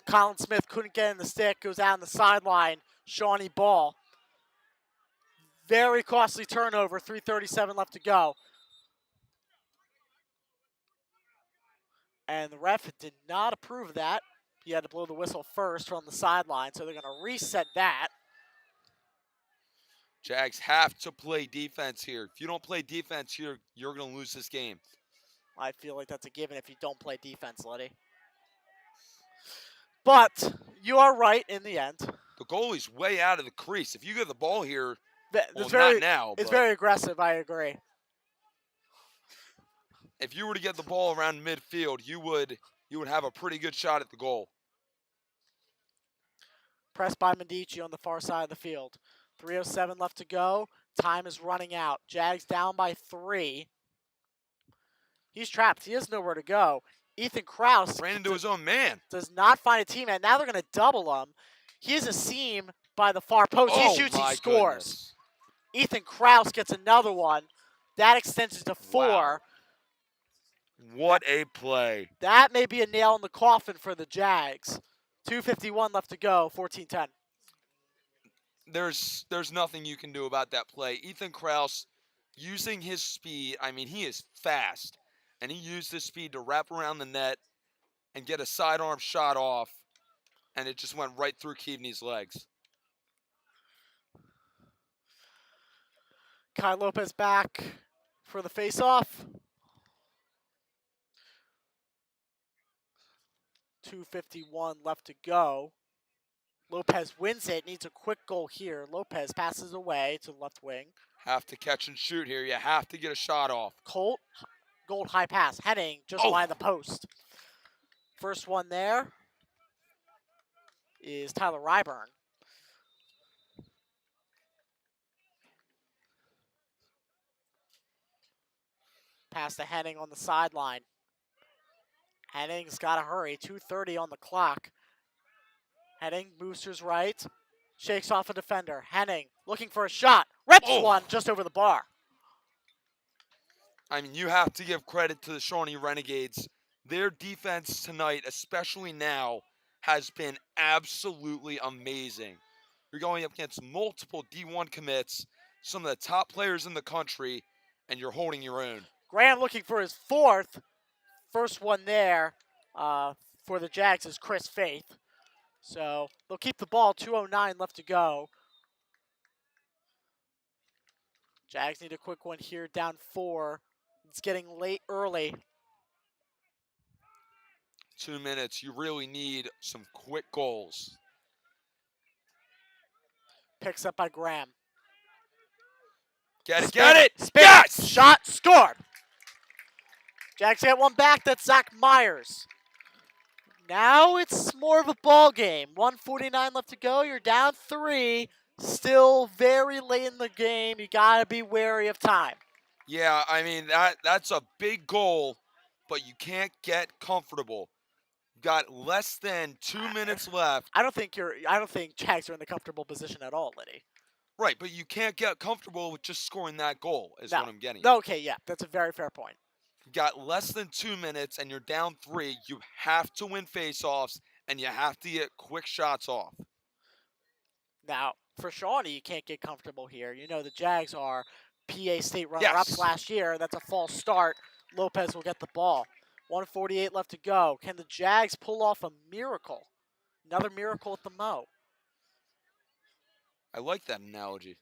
Colin Smith couldn't get in the stick. Goes out on the sideline. Shawnee ball. Very costly turnover. 3:37 left to go. And the ref did not approve of that. He had to blow the whistle first from the sideline, so they're going to reset that. Jags have to play defense here. If you don't play defense here, you're going to lose this game. I feel like that's a given if you don't play defense, Letty. But you are right in the end. The goalie's way out of the crease. If you get the ball here, well, Very, not now, it's but very aggressive, I agree. if you were to get the ball around midfield, you would have a pretty good shot at the goal. Pressed by Medici on the far side of the field. 3:07 left to go. Time is running out. Jags down by 3. He's trapped. He has nowhere to go. Ethan Kraus Ran into his own man. does not find a teammate. Now they're going to double him. He has a seam by the far post. He shoots, he scores. Goodness. Ethan Kraus gets another one. That extends it to 4. Wow. What a play. That may be a nail in the coffin for the Jags. 2:51 left to go, 14-10. There's nothing you can do about that play. Ethan Kraus, using his speed, I mean, he is fast. And he used his speed to wrap around the net and get a sidearm shot off. And it just went right through Keaveney's legs. Kai Lopez back for the face-off. 2:51 left to go. Lopez wins it, needs a quick goal here. Lopez passes away to left wing. Have to catch and shoot here. You have to get a shot off. Colt, Gold high pass, heading just by the post. First one there is Tyler Ryburn. Pass to Henning on the sideline. Henning's got to hurry. 2:30 on the clock. Henning moves to his right. Shakes off a defender. Henning looking for a shot. Rips one just over the bar. I mean, you have to give credit to the Shawnee Renegades. Their defense tonight, especially now, has been absolutely amazing. You're going up against multiple D1 commits, some of the top players in the country, and you're holding your own. Graham looking for his fourth. First one there. for the Jags is Chris Faith. So they'll keep the ball. 2:09 left to go. Jags need a quick one here, down 4. It's getting late early. 2 minutes. You really need some quick goals. Picks up by Graham. Get it, Spin, get it! Spin, Yes! shot, scored. Jags get one back. That's Zach Myers. Now it's more of a ball game. 1:49 left to go. You're down 3. Still very late in the game. You gotta be wary of time. Yeah, I mean that's a big goal, but you can't get comfortable. Got less than 2 minutes left. I don't think Jags are in the comfortable position at all, Liddy. Right, but you can't get comfortable with just scoring that goal, is No. what I'm getting at. Okay, yeah, that's a very fair point. You got less than 2 minutes and you're down 3. You have to win faceoffs and you have to get quick shots off. Now, for Shawnee, you can't get comfortable here. You know the Jags are PA State runner-ups Yes. last year. That's a false start. Lopez will get the ball. 1:48 left to go. Can the Jags pull off a miracle? Another miracle at the Mo. I like that analogy.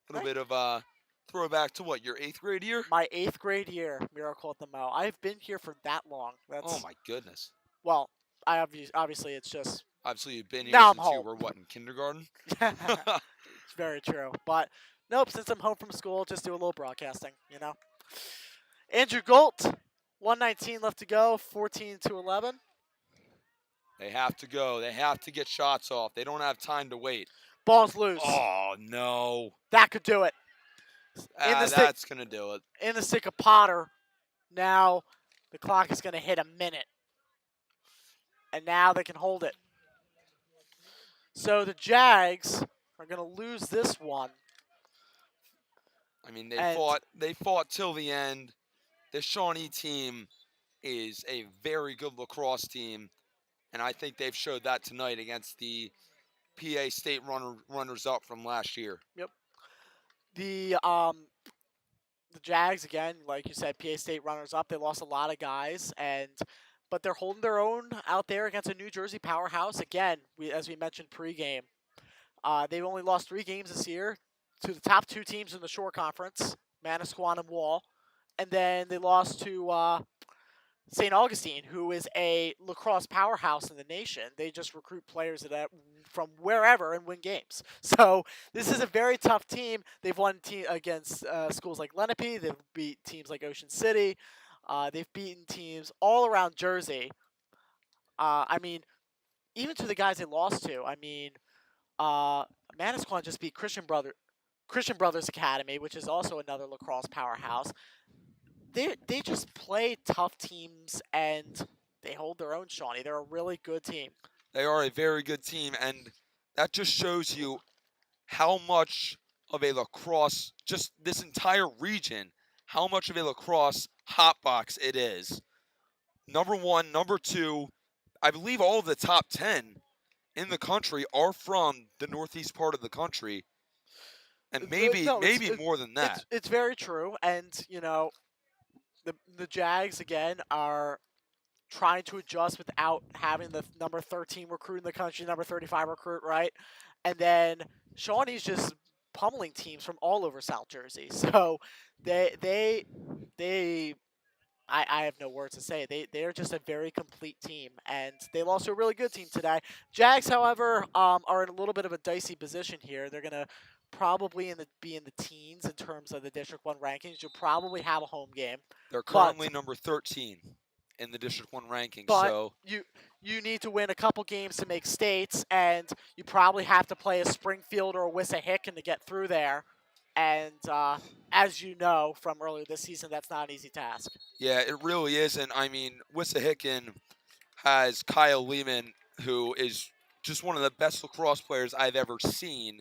A little Right. bit of throwback to what, your 8th grade year? My 8th grade year, miracle at the Mo. I've been here for that long. That's Oh my goodness. well, obviously it's just Obviously you've been here Now I'm since you home. were what, in kindergarten? it's very true. But nope, since I'm home from school, just do a little broadcasting, you know. Andrew Galt, 1:19 left to go, 14-11. They have to go. They have to get shots off. They don't have time to wait. Ball's loose. Oh no. That could do it. the stick. That's gonna do it. In the stick of Potter. Now the clock is going to hit a minute. And now they can hold it. So the Jags are going to lose this one. I mean, they And- fought till the end. This Shawnee team is a very good lacrosse team, and I think they've showed that tonight against the PA State runners-up from last year. The Jags, again, like you said, PA State runners-up. They lost a lot of guys, but they're holding their own out there against a New Jersey powerhouse. Again, as we mentioned pregame, they've only lost 3 games this year to the top 2 teams in the Shore Conference, Manasquan and Wall. And then they lost to St. Augustine, who is a lacrosse powerhouse in the nation. They just recruit players from wherever and win games. So this is a very tough team. They've won against schools like Lenape. They've beat teams like Ocean City. They've beaten teams all around Jersey. I mean, even to the guys they lost to. I mean, Manasquan just beat Christian Brothers Academy, which is also another lacrosse powerhouse. They just play tough teams and they hold their own, Shawnee. They're a really good team. They are a very good team, and that just shows you how much of a lacrosse, just this entire region, how much of a lacrosse hotbox it is. Number 1, number 2, I believe all of the top 10 in the country are from the northeast part of the country, and maybe more than that. It's very true, and you know, the Jags again are trying to adjust without having the number 13 recruit in the country, number 35 recruit, right? And then Shawnee's just pummeling teams from all over South Jersey. So I have no words to say. They're just a very complete team, and they lost to a really good team today. Jags, however, are in a little bit of a dicey position here. They're gonna probably be in the teens in terms of the District 1 rankings. You'll probably have a home game. They're currently number 13 in the District 1 rankings. But so you need to win a couple games to make states, and you probably have to play a Springfield or a Wissahickon to get through there. And as you know from earlier this season, that's not an easy task. yeah, it really isn't. I mean, Wissahickon has Kyle Lehman, who is just one of the best lacrosse players I've ever seen.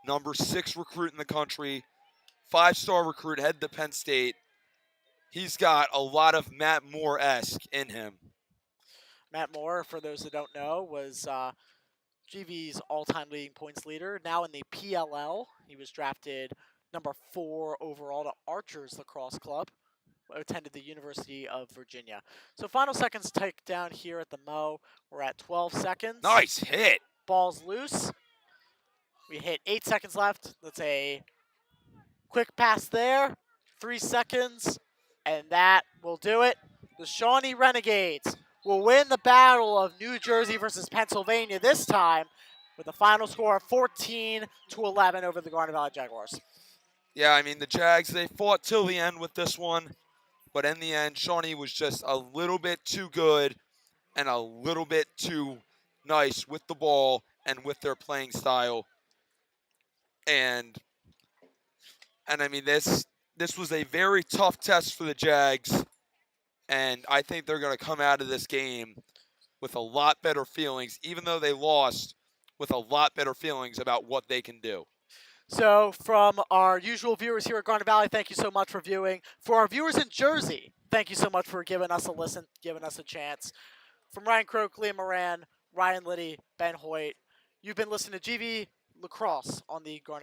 Number 6 recruit in the country, 5-star recruit, head to Penn State. He's got a lot of Matt Moore-esque in him. Matt Moore, for those that don't know, was GV's all-time leading points leader. Now in the PLL, he was drafted number 4 overall to Archers Lacrosse Club. attended the University of Virginia. So final seconds tick down here at the Mo. We're at 12 seconds. Nice hit. Ball's loose. We hit 8 seconds left. That's a quick pass there. 3 seconds. And that will do it. The Shawnee Renegades will win the battle of New Jersey versus Pennsylvania this time with a final score of 14-11 over the Garnet Valley Jaguars. Yeah, I mean, the Jags, they fought till the end with this one. But in the end, Shawnee was just a little bit too good and a little bit too nice with the ball and with their playing style. And I mean, this was a very tough test for the Jags. And I think they're going to come out of this game with a lot better feelings, even though they lost, with a lot better feelings about what they can do. So from our usual viewers here at Garnet Valley, thank you so much for viewing. For our viewers in Jersey, thank you so much for giving us a listen, giving us a chance. From Ryan Croak, Liam Moran, Ryan Liddy, Ben Hoyt, you've been listening to GV Lacrosse on the Garnet